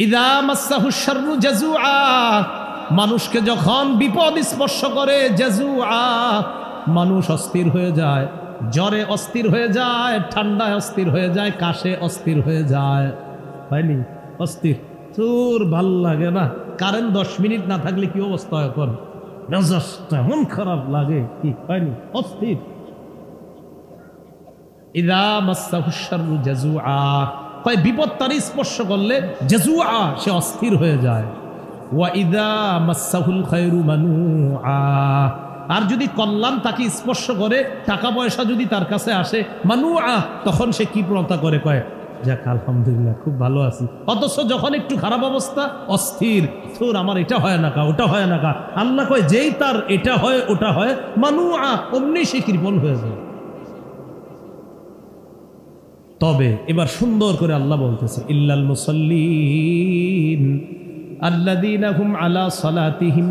ইযা মাসসাহুশ শাররু জাযুআ, মানুষকে যখন বিপদ স্পর্শ করে, জাযুআ মানুষ অস্থির হয়ে যায়, জ্বরে অস্থির হয়ে যায়, ঠান্ডায় অস্থির হয়ে যায়, কাশে অস্থির হয়ে যায়। হয়নি? অস্থির তোর ভাল লাগে না, কারেন্ট 10 মিনিট না থাকলে কি অবস্থা হয়, এখন মেজাজটা এমন খারাপ লাগে, কি হয়নি? অস্থির। ইযা মাসসাহুশ শাররু জাযুআ, কয় বিপদ তার স্পর্শ করলে জাযুআ, সে অস্থির হয়ে যায়। ওয়া ইযা মাসসাহুল খায়রু মানুআ, আর যদি কল্যাণ তাকে স্পর্শ করে, টাকা পয়সা যদি তার কাছে আসে, মানুআ, তখন সে কি প্রথা করে, কয় যাক আলহামদুলিল্লাহ খুব ভালো আছি। অথচ যখন একটু খারাপ অবস্থা, অস্থির, তোর আমার এটা হয় না কা, ওটা হয় না কা। আল্লাহ কয় যেই তার এটা হয় ওটা হয়, মানুআ, অমনি সে কৃপণ হয়ে যায়। তবে এবার সুন্দর করে আল্লাহ বলতেছে, ইল্লাল মুসাল্লিন আল্লাযীনা হুম আলা সালাতিহিম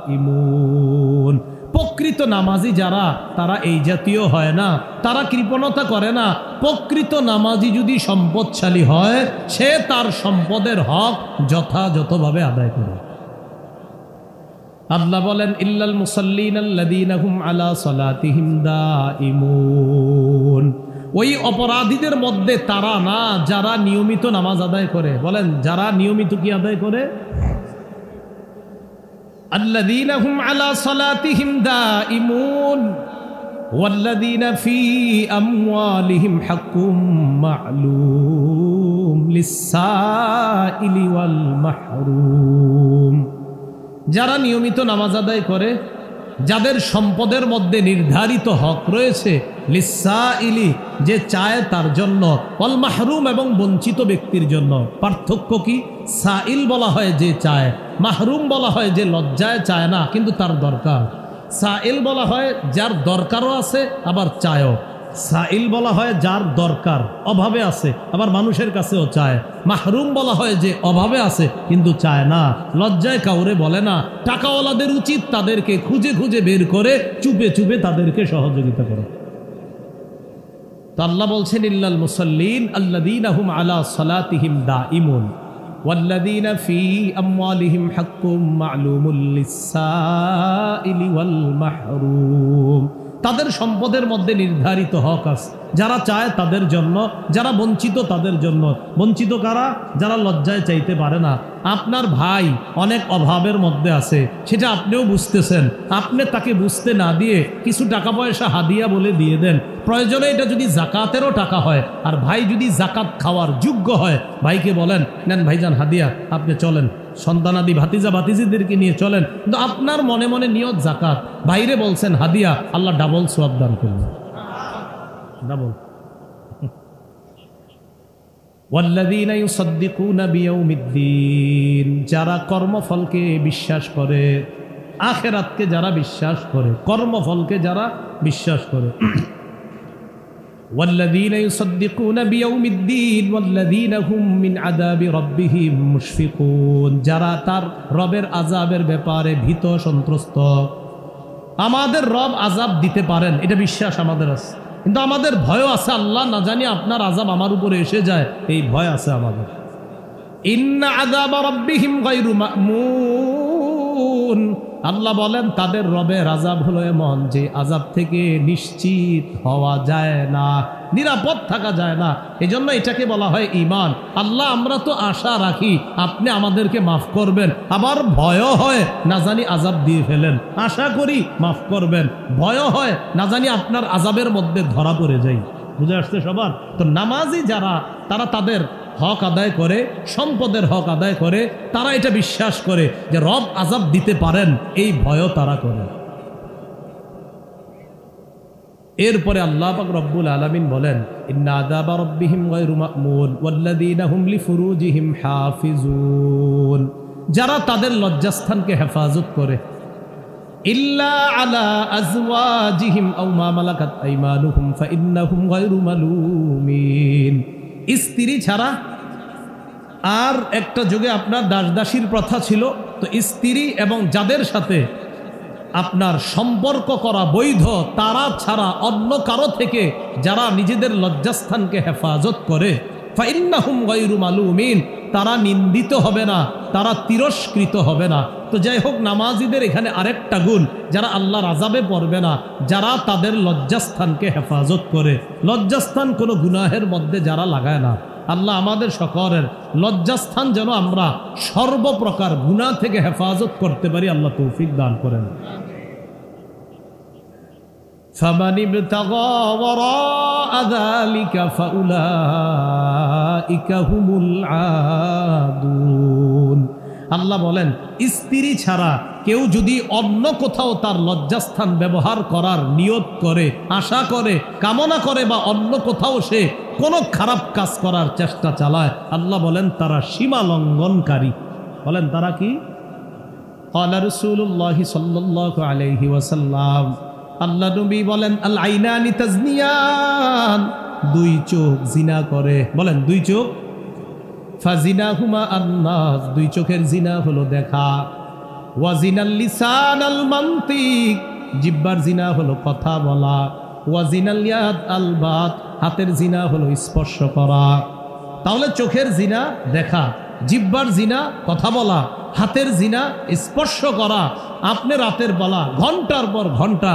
দাঈমুন, প্রকৃত নামাজি যারা, তারা এই জাতীয় হয় না, তারা কৃপণতা করে না। প্রকৃত নামাজি যদি সম্পদশালী হয়, সে তার সম্পদের হক যথাযথভাবে আদায় করে। আল্লাহ বলেন, ইল্লাল মুসাল্লিন আল্লাযীনা হুম আলা সালাতিহিম দাঈমুন, ওই অপরাধীদের মধ্যে তারা না যারা নিয়মিত নামাজ আদায় করে। বলেন, যারা নিয়মিত কি আদায় করে? আল্লাযীনা হুম আলা সালাতিহিম দাঈমুন ওয়াল্লাযীনা ফী আমওয়ালিহিম হাক্কুম মা'লুম লিস-সাইলি ওয়াল মাহরুম, যারা নিয়মিত নামাজ আদায় করে, যাদের সম্পদের মধ্যে নির্ধারিত হক রয়েছে, লিস-সাইলি, যে চায় তার জন্য, ওয়াল মাহরুম, এবং বঞ্চিত ব্যক্তির জন্য। পার্থক্য কি? সাইল বলা হয় যে চায়, মাহরুম বলা হয় যে লজ্জায় চায় না কিন্তু তার দরকার। সাইল বলা হয় যার দরকারও আছে আবার চায়ও। সাইল বলা হয় যার দরকার, অভাবে আছে, আবার মানুষের কাছেও চায়। মাহরুম বলা হয় যে অভাবে আছে কিন্তু চায় না, লজ্জায় কাউরে বলে না। টাকাওয়ালাদের উচিত তাদেরকে খুঁজে খুঁজে বের করে চুপে চুপে তাদেরকে সহযোগিতা করে। তো আল্লাহ বলছেন, ইল্লাল মুসাল্লিন আল্লাযীনা হুম আলা সালাতিহিম দাঈমুন ওয়াল্লাযীনা ফী আমওয়ালিহিম হাক্কুম মা'লুমুল লিস-সাইলি ওয়াল মাহরুম, তাদের সম্পদের মধ্যে নির্ধারিত হক আছে, যারা চায় তাদের জন্য, যারা বঞ্চিত তাদের জন্য। বঞ্চিত কারা? যারা লজ্জায় চাইতে পারে না। আপনার ভাই অনেক অভাবের মধ্যে আছে, সেটা আপনিও বুঝতেছেন, আপনি তাকে বুঝতে না দিয়ে কিছু টাকা পয়সা হাদিয়া বলে দিয়ে দেন। প্রয়োজনে এটা যদি জাকাতেরও টাকা হয়, আর ভাই যদি জাকাত খাওয়ার যোগ্য হয়, ভাইকে বলেন, নেন ভাইজান হাদিয়া, আপনি চলেন, সন্তানাদি ভাতিজা ভাতিজিদেরকে নিয়ে চলেন, কিন্তু আপনার মনে মনে নিয়ত জাকাত, বাইরে বলছেন হাদিয়া, আল্লাহ ডাবল সওয়াব দান করবেন, ডাবল। ওয়াল্লাযীনা ইউসাদ্দিকুনা বিয়াউমিদ্দিন, যারা কর্মফলকে বিশ্বাস করে, আখিরাতকে যারা বিশ্বাস করে, কর্মফলকে যারা বিশ্বাস করে। ওয়াল্লাযীনা ইউসাদ্দিকুনা বিয়াউমিদ্দিন ওয়াল্লাযীনা হুম মিন আযাবি রাব্বিহিম মুশফিকুন, যারা তার রবের আযাবের ব্যাপারে ভীত সন্ত্রস্ত। আমাদের রব আযাব দিতে পারেন, এটা বিশ্বাস আমাদের আছে, কিন্তু আমাদের ভয় আছে, আল্লাহ না জানি আপনার আযাব আমার উপরে এসে যায়, এই ভয় আছে আমাদের। ইন্না আযাবা রাব্বিহিম গায়রু মা'মুন, আল্লাহ বলেন তাদের রবের আযাব হলো এমন যে আযাব থেকে নিশ্চিত হওয়া যায় না, নিরাপদ থাকা যায় না। এজন্য এটাকে বলা হয় ঈমান। আল্লাহ আমরা তো আশা রাখি আপনি আমাদেরকে মাফ করবেন, আবার ভয়ও হয় না জানি আযাব দিয়ে ফেলেন, আশা করি মাফ করবেন, ভয়ও হয় না জানি আপনার আযাবের মধ্যে ধরা পড়ে যাই। বুঝে আসছে সবার? তো নামাজি যারা, তারা তাদের হক আদায় করে, সম্পদের হক আদায় করে, তারা এটা বিশ্বাস করে যে রব আযাব দিতে পারেন, এই ভয়ও তারা করে। এরপরে আল্লাহ পাক রব্বুল আলামিন বলেন, ইন্না আযাবা রাব্বিহিম গায়রু মা'মুন ওয়াল্লাযীনা হুম লিফুরুজিহিম হাফিজুন, যারা তাদের লজ্জাস্থানকে হেফাজত করে, ইল্লা আলা আজওয়াজিহিম আও মা মালাকাত আইমানুহুম ফাইন্নাহুম গায়রু মালুমিন, স্ত্রী ছাড়া। আর একটা যুগে আপনার দাসদাসীর প্রথা ছিল, তো স্ত্রী এবং যাদের সাথে আপনার সম্পর্ক করা বৈধ, তারা ছাড়া অন্য কারো থেকে যারা নিজেদের লজ্জাস্থানকে হেফাজত করে, ফাইন্নাহুম গায়রু মালুমিন, তারা নিন্দিত হবে না, তারা তিরস্কৃত হবে না। তো যাই হোক, নামাজিদের এখানে আরেকটা গুণ, যারা আল্লাহর আযাবে পড়বে না, যারা তাদের লজ্জাস্থানকে হেফাজত করে, লজ্জাস্থান কোনো গুনাহের মধ্যে যারা লাগায় না। আল্লাহ আমাদের সকলের লজ্জাস্থান যেন আমরা সর্বপ্রকার গুনাহ থেকে হেফাজত করতে পারি, আল্লাহ তৌফিক দান করেন। فمن ابتغى وراء ذلك فأولئك هم العادون। আল্লাহ বলেন, স্ত্রী ছাড়া কেউ যদি অন্য কোথাও তার লজ্জাস্থান ব্যবহার করার নিয়ত করে, আশা করে, কামনা করে, বা অন্য কোথাও সে কোনো খারাপ কাজ করার চেষ্টা চালায়, আল্লাহ বলেন তারা সীমা লঙ্ঘনকারী। বলেন তারা কি? ক্বালা রাসূলুল্লাহ সাল্লাল্লাহু আলাইহি ওয়াসাল্লাম, আল্লাহ নবী বলেন, আল আইনানি তাজনিয়ান, দুই চোখ জিনা করে। বলেন দুই চোখ। ফাজিনাহুমা আন্নাস, দুই চোখের জিনা হলো দেখা। ওয়াজিনাল লিসান আল মানতিক, জিহ্বার জিনা হলো কথা বলা। ওয়াজিনাল ইয়াদ আল বাত, হাতের জিনা হলো স্পর্শ করা। তাহলে চোখের জিনা দেখা, জিহ্বার জিনা কথা বলা, হাতের জিনা স্পর্শ করা। আপনি রাতের বেলা ঘন্টার পর ঘন্টা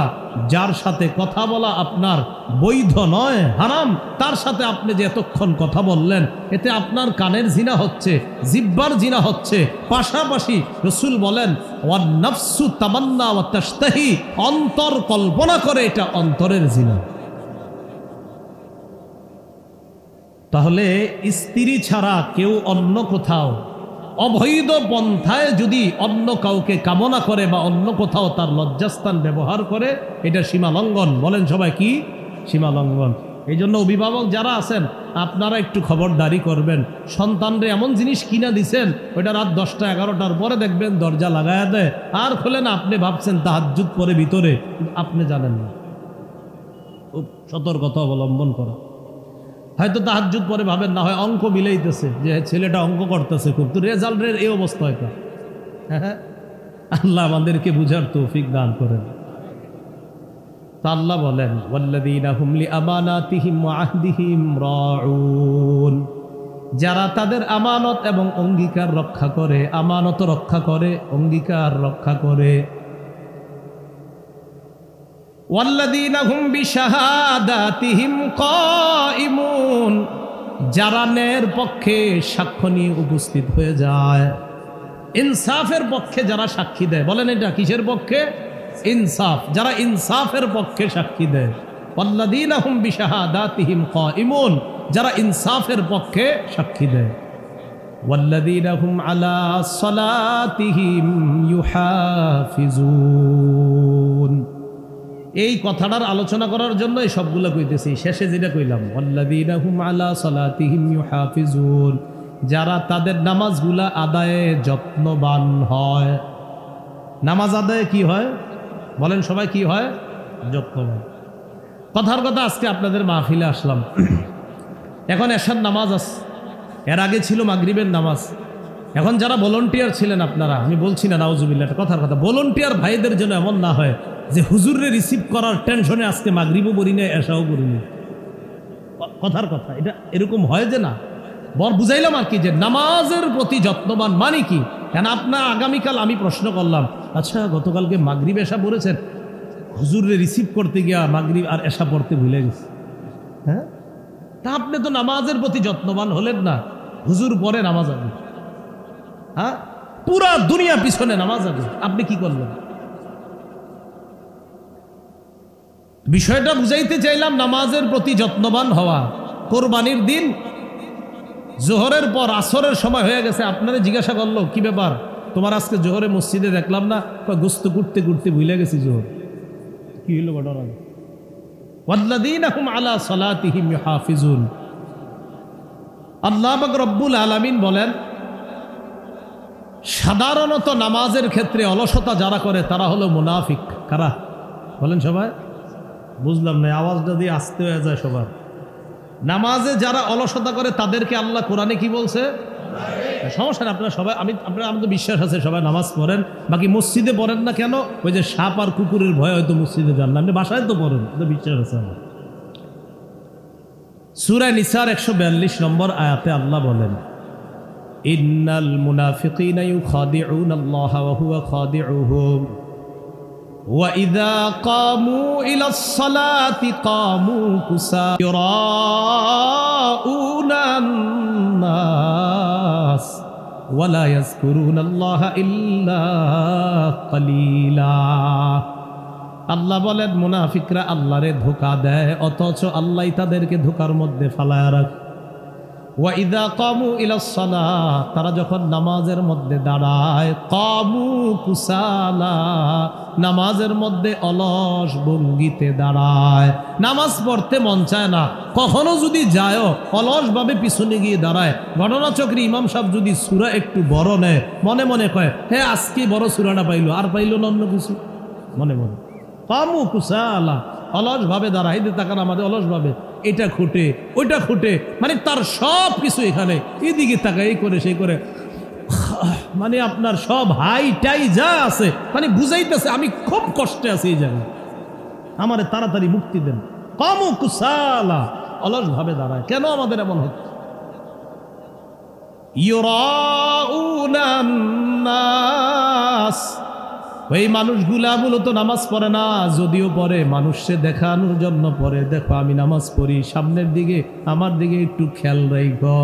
যার সাথে কথা বলা আপনার বৈধ নয়, হারাম, তার সাথে আপনি যে এতক্ষণ কথা বললেন, এতে আপনার কানের জিনা হচ্ছে, জিহ্বার জিনা হচ্ছে। পাশাপাশি রাসূল বলেন, ওয়ান নাফসু তামান্না ওয়া তাশতাহি, অন্তর কল্পনা করে, এটা অন্তরের জিনা। তাহলে স্ত্রী ছাড়া কেউ অন্য কোথাও অবৈধ পন্থায় যদি অন্য কাউকে কামনা করে বা অন্য কোথাও তার লজ্জাস্থান ব্যবহার করে, এটা সীমা লঙ্ঘন। বলেন সবাই, কি সীমা লঙ্ঘন? এই জন্য অভিভাবক যারা আছেন, আপনারা একটু খবরদারি করবেন। সন্তানরে এমন জিনিস কিনা দিছেন, ওইটা রাত 10টা 11টার পরে দেখবেন দরজা লাগায়া দেয়, আর খোলেন, আপনি ভাবছেন তাহাজ্জুদ পরে ভিতরে, আপনি জানেন না। খুব সতর্কতা অবলম্বন করা। হয়তো তাহাজ্জুদ পরে ভাবেন না হয় অঙ্ক মিলাইতেছে, যে ছেলেটা অঙ্ক করতেছে খুব, তো রেজাল্টের এই অবস্থা হয়তো। হ্যাঁ, আল্লাহ আমাদেরকে বুঝার তৌফিক দান করেন। তা আল্লাহ বলেন, ওয়াল্লাযীনা হুম লিআমানাতিহিম ওয়া আহদিহিম রাউন, যারা তাদের আমানত এবং অঙ্গীকার রক্ষা করে, আমানত রক্ষা করে, অঙ্গীকার রক্ষা করে। ওয়াল্লাযীনা হুম বিশাহাদাতিহিম কায়িমুন, যারা ন্যায়ের পক্ষে সাক্ষ্য নিয়ে উপস্থিত হয়ে যায়, ইনসাফের পক্ষে যারা সাক্ষী দেয়। বলেন এটা কিসের পক্ষে? ইনসাফ, যারা ইনসাফের পক্ষে সাক্ষী দেয়। ওয়াল্লাযীনা হুম বিশাহাদাতিহিম কায়িমুন, যারা ইনসাফের পক্ষে সাক্ষী দেয়। ওয়াল্লাযীনা হুম আলা সালাতিহিম ইউহাফিজুন। এই কথাটার আলোচনা করার জন্য এই সবগুলো কইতেছি। শেষে যেটা কইলাম, ওয়াল্লাযীনা হুম আলা সালাতিহিম ইউহাফিজুন, যারা তাদের নামাজগুলা আদায়ে যত্নবান হয়। নামাজ আদায়ে কি হয়? বলেন সবাই, কি হয়? যত্নবান। কথার কথা, আজকে আপনাদের মাহফিলে আসলাম, এখন এশার নামাজ আছে, এর আগে ছিল মাগরিবের নামাজ। এখন যারা ভলান্টিয়ার ছিলেন আপনারা, আমি বলছি না নাউজুবিল্লাহ, কথার কথা, ভলান্টিয়ার ভাইদের জন্য এমন না হয় যে হুজুরে রিসিভ করার টেনশনে আজকে মাগরিবও করি না, এশাও করি না। কথার কথা, এটা এরকম হয় যে না, বর বুঝাইলাম আর কি, যে নামাজের প্রতি যত্নবান মানে কি। কেন আপনার আগামীকাল আমি প্রশ্ন করলাম, আচ্ছা গতকালকে মাগরিব এশা পড়েছেন, হুজুরে রিসিভ করতে গিয়া মাগরিব আর এশা পড়তে ভুলে গেছে। হ্যাঁ, তা আপনি তো নামাজের প্রতি যত্নবান হলেন না। হুজুর পরে নামাজ আগে, হ্যাঁ, পুরা দুনিয়া পিছনে নামাজ আগে, আপনি কি করলেন? বিষয়টা বুঝাইতে চাইলাম, নামাজের প্রতি যত্নবান হওয়া। কোরবানির দিন জোহরের পর আসরের সময় হয়ে গেছে, আপনারা জিজ্ঞাসা করলো, কি ব্যাপার তোমার আজকে জোহরে মসজিদে দেখলাম না? গোস্ত কুটতে কুটতে ভুলে গেছি জোহর। কি হইল ঘটনা? ওয়াল্লাযীনা হুম আলা সালাতিহিম ইউহাফিজুন। আল্লাহ পাক রব্বুল আলামিন বলেন, সাধারণত নামাজের ক্ষেত্রে অলসতা যারা করে তারা হলো মুনাফিক। কারা? বলেন সবাই। বুঝলাম না, আওয়াজটা দিয়ে আসতে হয়ে যায় সবার। নামাজে যারা অলসতা করে তাদেরকে আল্লাহ কোরআনে কি বলছে? সমস্যা না, আপনারা সবাই, আপনারা, আমাদের বিশ্বাস আছে সবাই নামাজ পড়েন, বাকি মসজিদে পড়েন না কেন? ওই যে সাপ আর কুকুরের ভয় হয়তো মসজিদে যান না, আপনি বাসায় তো পড়েন, বিশ্বাস আছে আমার। সূরা নিসার 142 নম্বর আয়াতে আল্লাহ বলেন, ইন্নাল মুনাফিকিনা ইউখাদিউনাল্লাহা ওয়া হুয়া খাদিউহুম ওয়া ইযা কামু ইলাস সালাতি কামু কুসালা ইউরাউনান নাস ওয়া লা ইয়াযকুরুনাল্লাহা ইল্লা কালিলা। আল্লাহ বলেন, মুনাফিকরা আল্লাহরে ধোঁকা দেয়, অথচ আল্লাহ তাদেরকে ধোঁকার মধ্যে ফালায়া রাখে। ওয়া ইযা কামু ইলাস সালাহ, তারা যখন নামাজের মধ্যে দাঁড়ায়, কামু কুসালা, নামাজের মধ্যে অলস ভঙ্গিতে দাঁড়ায়। নামাজ পড়তে মন চায় না, কখনো যদি যায় অলসভাবে পিছনে গিয়ে দাঁড়ায়। ঘটনাচক্রে ইমাম সাহেব যদি সূরা একটু বড় নেয়, মনে মনে কয়, হ্যাঁ আজকে বড় সূরাটা পাইলো, আর পাইলো না অন্য কিছু, মনে মনে কামু কুসালা, অলস ভাবে দাঁড়ায়। এদের তাকান আমাদের অলস ভাবে, এটা খুঁটে ওইটা খুঁটে, মানে তার সব কিছু এখানে, এদিকে তাকায়, এই করে সেই করে, মানে আপনার সব হাই টাই যা আছে, মানে বুঝাইতেছে আমি খুব কষ্টে আছি এই জায়গায়, আমারে তাড়াতাড়ি মুক্তি দেন। কামু কুসালা, অলস ভাবে দাঁড়ায়। কেন আমাদের এমন হচ্ছে? ইউরাউনান নাস, ওই মানুষগুলা মূলত নামাজ পড়ে না, যদিও পড়ে মানুষকে দেখানোর জন্য পড়ে, দেখো আমি নামাজ পড়ি, সামনের দিকে আমার দিকে একটু খেয়াল রাখো।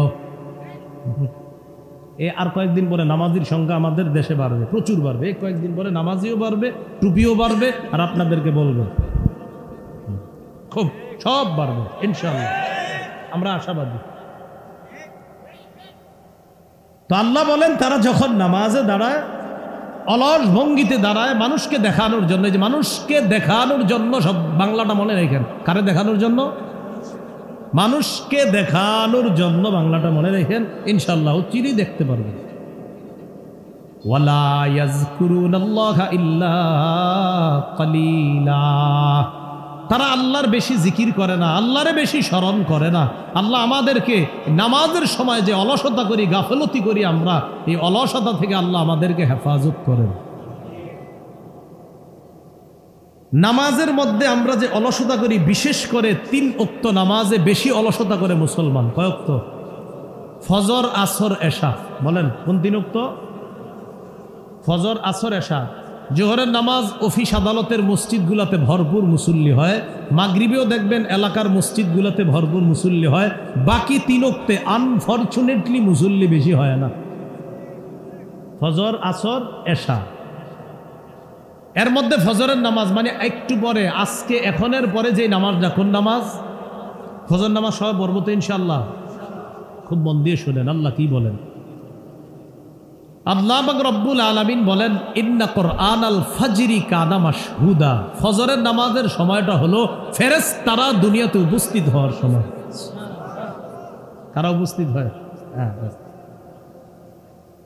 আর কয়েকদিন পরে নামাজির সংখ্যা আমাদের দেশে বাড়বে, প্রচুর বাড়বে। কয়েকদিন পরে নামাজিও বাড়বে, টুপিও বাড়বে, আর আপনাদেরকে বলবো খুব সব বাড়বে ইনশাআল্লাহ, আমরা আশাবাদী। তো আল্লাহ বলেন, তারা যখন নামাজে দাঁড়ায়, অলস ভঙ্গিতে দাঁড়ায়, মানুষকে দেখানোর জন্য। যে মানুষকে দেখানোর জন্য, সব বাংলাটা মনে রেখেন, কারে দেখানোর জন্য? মানুষকে দেখানোর জন্য বাংলাটা মনে রেখেন, ইনশাআল্লাহ চিরই দেখতে পারবেন। ওয়ালা ইয়াযকুরুনাল্লাহা ইল্লা কালিলা, তারা আল্লাহর বেশি জিকির করে না, আল্লাহরে বেশি স্মরণ করে না। আল্লাহ আমাদেরকে নামাজের সময় যে অলসতা করি, গাফলতি করি আমরা, এই অলসতা থেকে আল্লাহ আমাদেরকে হেফাজত করেন। নামাজের মধ্যে আমরা যে অলসতা করি, বিশেষ করে 3 ওয়াক্ত নামাজে বেশি অলসতা করে মুসলমান। কয় ওয়াক্ত? ফজর, আসর, এশা। বলেন কোন 3 ওয়াক্ত? ফজর, আসর, এশা। জোহরের নামাজ অফিস আদালতের মসজিদগুলোতে ভরপুর মুসল্লি হয়, মাগরিবেও দেখবেন এলাকার মসজিদগুলোতে ভরপুর মুসল্লি হয়। বাকি 3 ওয়াক্তে আনফরচুনেটলি মুসল্লি বেশি হয় না, ফজর, আসর, এশা। এর মধ্যে ফজরের নামাজ মানে একটু পরে, আজকে এখনের পরে যে নামাজটা, কোন নামাজ? ফজর নামাজ সবাই পড়ব তো ইনশাআল্লাহ। খুব মন দিয়ে শুনেন আল্লাহ কি বলেন। আল্লাহ পাক রব্বুল আলামিন বলেন, ইন্না কুরআনাল ফাজরি কানা মাশহুদা, ফজরের নামাজের সময়টা হলো ফেরেশতারা দুনিয়াতে উপস্থিত হওয়ার সময়। কারা উপস্থিত হয়?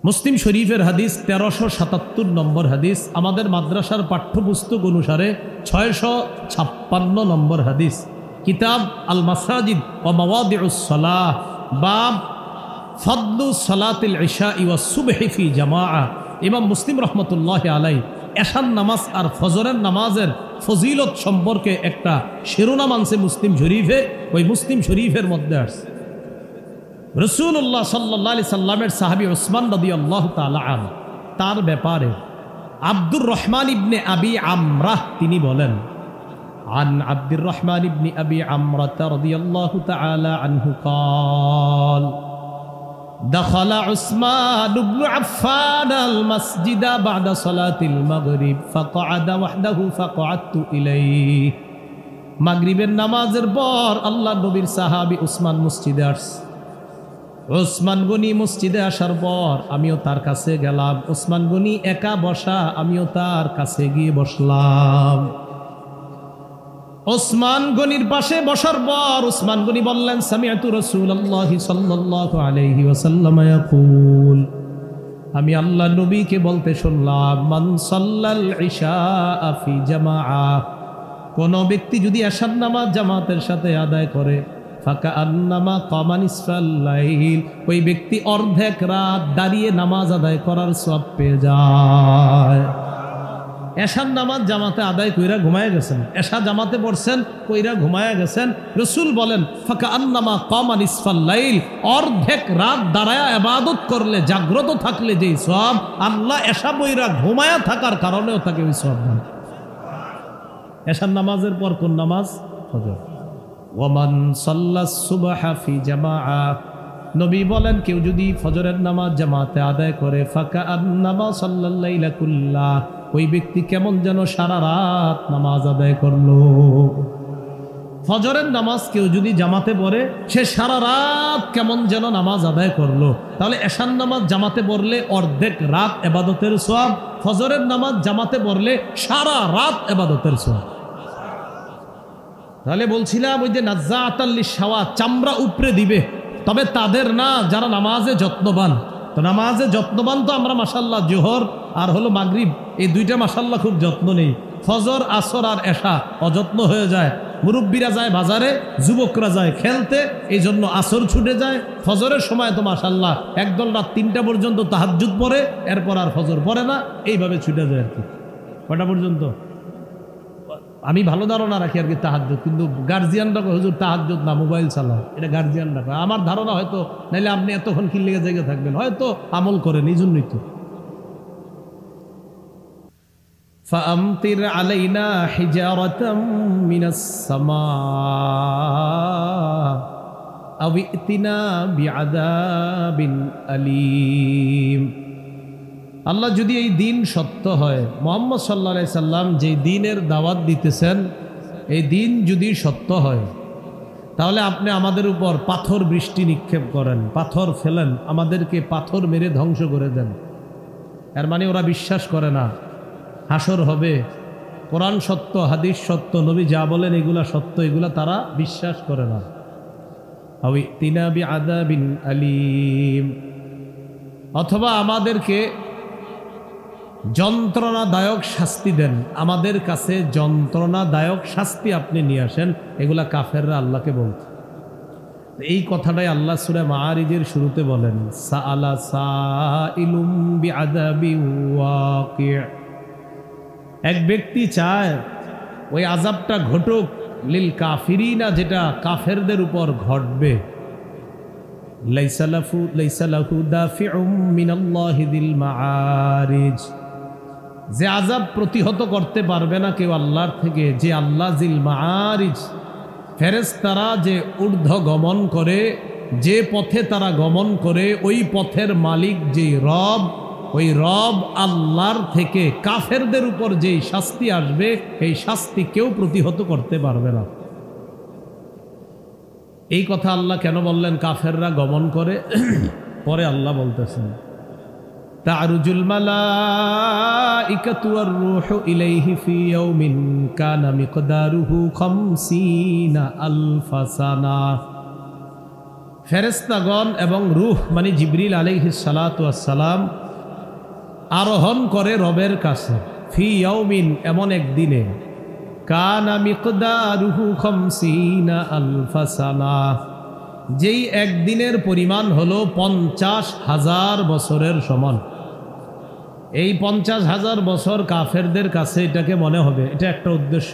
মুসলিম শরীফের হাদিস, 1377 নম্বর হাদিস। আমাদের মাদ্রাসার পাঠ্যপুস্তক অনুসারে 656 নম্বর হাদিস। কিতাব আল মাসাজিদ ওয়া মাওয়াদিউস সালাহ, বাব ফাদলু সালাতিল ইশা ওয়া সুবহি ফি জামাআ। ইমাম মুসলিম রহমতুল্লাহ আলাইহি এশার নামাজ আর ফজরের নামাজের ফজিলত সম্পর্কে একটা শিরোনাম আনছে মুসলিম শরীফে। ওই মুসলিম শরীফের মধ্যে আসছে রাসূলুল্লাহ সাল্লাল্লাহু আলাইহি সাল্লামের সাহাবী উসমান রাদিয়াল্লাহু তাআলা আনহু, তার ব্যাপারে আব্দুর রহমান ইবনে আবি আমরাহ তিনি বলেন, আন আব্দুর রহমান ইবনে আবি আমরাহ রাদিয়াল্লাহু তাআলা আনহু قال دخل عثمان بن عفان المسجد بعد صلاة المغرب فقعد وحده فقعدت إليه। মাগরিবের নামাজের পর আল্লাহ নবীর সাহাবী উসমান মসজিদে আসছে। উসমান গনি মসজিদে আসার পর আমিও তার কাছে গেলাম। উসমান গনি একা বসা, আমিও তার কাছে গিয়ে বসলাম। উসমান গনির পাশে বসার পর উসমান গনি বললেন, সামিআতু রাসূলুল্লাহি সাল্লাল্লাহু আলাইহি ওয়াসাল্লাম ইয়াকুল, আমি আল্লাহ নবীকে বলতে শুনলাম, মান সাল্লাল ইশা ফি জামাআ, কোন ব্যক্তি যদি এশার নামাজ জামাতের সাথে আদায় করে, ফাকান্নামা কামা নিসফাল লাইল, ওই ব্যক্তি অর্ধেক রাত দাঁড়িয়ে নামাজ আদায় করার সওয়াব পেয়ে যায়। এশার নামাজ জামাতে আদায় কইরা ঘুমায় গেছেন, এশা জামাতে পড়ছেন, কইরা ঘুমায় গেছেন। রসুল বলেন ফাকা আন্নামা কামা নিসফাল লাইল, অর্ধেক রাত দাঁড়ায়া ইবাদত করলে, জাগ্রত থাকলে যেই সওয়াব, আল্লাহ এশা বইরা ঘুমায়া থাকার কারণেও তাকে ওই সওয়াব দেন। এশার নামাজের পর কোন নামাজ? ফজর। ওয়ামান সাল্লাস সুবহা ফি জামাআ, নবী বলেন কেউ যদি ফজরের নামাজ জামাতে আদায় করে, ফাকা আন্নামা সাল্লাল লাইলা কুল্লাহ, ওই ব্যক্তি কেমন যেন সারা রাত নামাজ আদায় করলো। ফজরের নামাজ কেউ যদি জামাতে পড়ে, সে সারা রাত কেমন যেন নামাজ আদায় করলো। তাহলে এশার নামাজ জামাতে পড়লে অর্ধেক রাত ইবাদতের সওয়াব, ফজরের নামাজ জামাতে পড়লে সারা রাত ইবাদতের সওয়াব। তাহলে বলছিলাম ওই যে নাজ্জাআতাল লিশাওয়া, চামড়া উপরে দিবে, তবে তাদের না যারা নামাজে যত্নবান। তো নামাজে যত্নবান তো আমরা মাশাআল্লাহ জোহর আর হলো মাগরিব, এই দুইটা মাশাআল্লাহ খুব যত্ন নেই। ফজর, আসর আর এশা অযত্ন হয়ে যায়। মুরব্বীরা যায় বাজারে, যুবকরা যায় খেলতে, এই জন্য আসর ছুটে যায়। ফজরের সময় তো মাশাআল্লাহ একদল রাত 3টা পর্যন্ত তাহাজ্জুদ পড়ে, এরপর আর ফজর পড়ে না, এইভাবে ছুটে যায় আর কি। কটা পর্যন্ত? আমি ভালো ধারণা রাখি আর কি তাহাজ্জুদ, কিন্তু গার্জিয়ানরা হুজুর তাহাজ্জুদ না, মোবাইল চালায়, এটা গার্জিয়ানরা। আমার ধারণা হয়তো, নাইলে আপনি এতক্ষণ কি লেগে জায়গা থাকবেন, হয়তো আমল করেন, এই জন্যই তো। ফাআমতির আলাইনা হিজারাতাম মিনাস সামা আও ইতিনা বিআযাবিন আলীম। আল্লাহ যদি এই দিন সত্য হয়, মুহাম্মদ সাল্লাল্লাহু আলাইহি সাল্লাম যে দিনের দাওয়াত দিতেছেন, এই দিন যদি সত্য হয়, তাহলে আপনি আমাদের উপর পাথর বৃষ্টি নিক্ষেপ করেন, পাথর ফেলেন, আমাদেরকে পাথর মেরে ধ্বংস করে দেন। এর মানে ওরা বিশ্বাস করে না হাসর হবে, কোরআন সত্য, হাদিস সত্য, নবী যা বলেন এগুলা সত্য, এগুলা তারা বিশ্বাস করে না। আও ইতিনা বিআযাবিন আলীম, অথবা আমাদেরকে যন্ত্রণাদায়ক শাস্তি দেন, আমাদের কাছে যন্ত্রণাদায়ক শাস্তি আপনি নিয়ে আসেন। এগুলা কাফেররা আল্লাহকে বলছে। এই কথাটাই আল্লাহ সূরা মাআরিজের শুরুতে বলেন, সাআলা সাইলুম বিআযাবিন ওয়াকি', এক ব্যক্তি চায় ওই আযাবটা ঘটুক, লিল কাফিরিনা, যেটা কাফেরদের উপর ঘটবে। লাইসা লাহু দাফিউম মিনাল্লাহি যিল মাআরিজ, যে আযাব প্রতিহত করতে পারবে না কেউ আল্লাহর থেকে, যে আল্লাহ যিল মাআরিজ, ফেরেশতারা যে ঊর্ধ্ব গমন করে, যে পথে তারা গমন করে, ওই পথের মালিক যে রব, ওই রব আল্লাহর থেকে কাফেরদের উপর যেই শাস্তি আসবে, এই শাস্তি কেউ প্রতিহত করতে পারবে না। এই কথা আল্লাহ কেন বললেন? কাফেররা গমন করে। পরে আল্লাহ বলতেছেন, তা'রুজুল মালাইকাতু ওয়ার রূহু ইলাইহি ফি ইয়াউমিন কানা মিকদারুহু 50 আলফা সানা। ফেরেশতাগণ এবং রূহ মানে জিবরিল আলাইহিস সালাতু ওয়াস সালাম আরোহণ করে রবের কাছে, ফি ইয়াউমিন এমন এক দিনে, কানা মিকদারুহু 50 আলফা সানা, যেই একদিনের পরিমাণ হলো 50,000 বছরের সমান। এই 50,000 বছর কাফেরদের কাছে এটাকে মনে হবে, এটা একটা উদ্দেশ্য।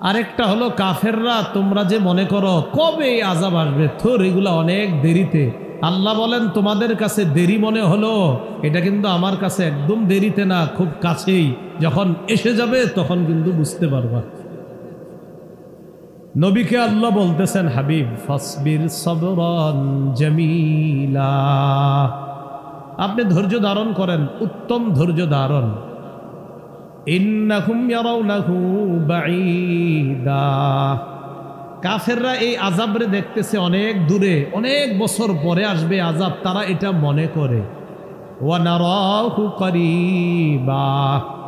আরেকটা হলো কাফেররা তোমরা যে মনে করো কবে এই আযাব আসবে, থোর এগুলা অনেক দেরিতে। আল্লাহ বলেন তোমাদের কাছে দেরি মনে হলো, এটা কিন্তু আমার কাছে একদম দেরিতে না, খুব কাছেই। যখন এসে যাবে তখন কিন্তু বুঝতে পারবা। নবীকে আল্লাহ বলতেছেন, হাবিব ফাসবির সাবরান জামিলা, আপনি ধৈর্য ধারণ করেন, উত্তম ধৈর্য ধারণ। ইন্নাহুম ইয়ারাউনাহু বাঈদা, কাফেররা এই আযাবরে দেখতেছে অনেক দূরে, অনেক বছর পরে আসবে আযাব, তারা এটা মনে করে। ওয়া নারাহু করিবা,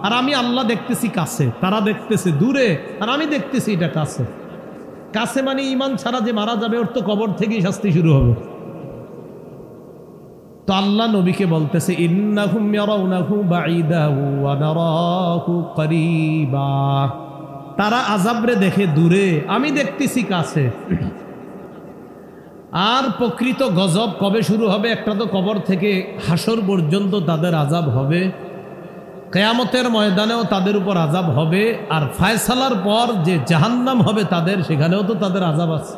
আর আমি আল্লাহ দেখতেছি কাছে, তারা দেখতেছে দূরে, আর আমি দেখতেছি এটা কাছে। কাছে মানে ঈমান ছাড়া যে মারা যাবে ওর তো কবর থেকেই শাস্তি শুরু হবে। তো আল্লাহ নবীকে বলতেছে, ইন্নাহুম ইয়ারাউনাহু বাঈদা ওয়া নারাহু করিবা, তারা আযাবরে দেখে দূরে, আমি দেখতেছি কাছে। আর প্রকৃত গজব কবে শুরু হবে? একটা তো কবর থেকে হাসর পর্যন্ত তাদের আযাব হবে, কিয়ামতের ময়দানেও তাদের উপর আযাব হবে, আর ফায়সালার পর যে জাহান্নাম হবে তাদের, সেখানেও তো তাদের আযাব আছে।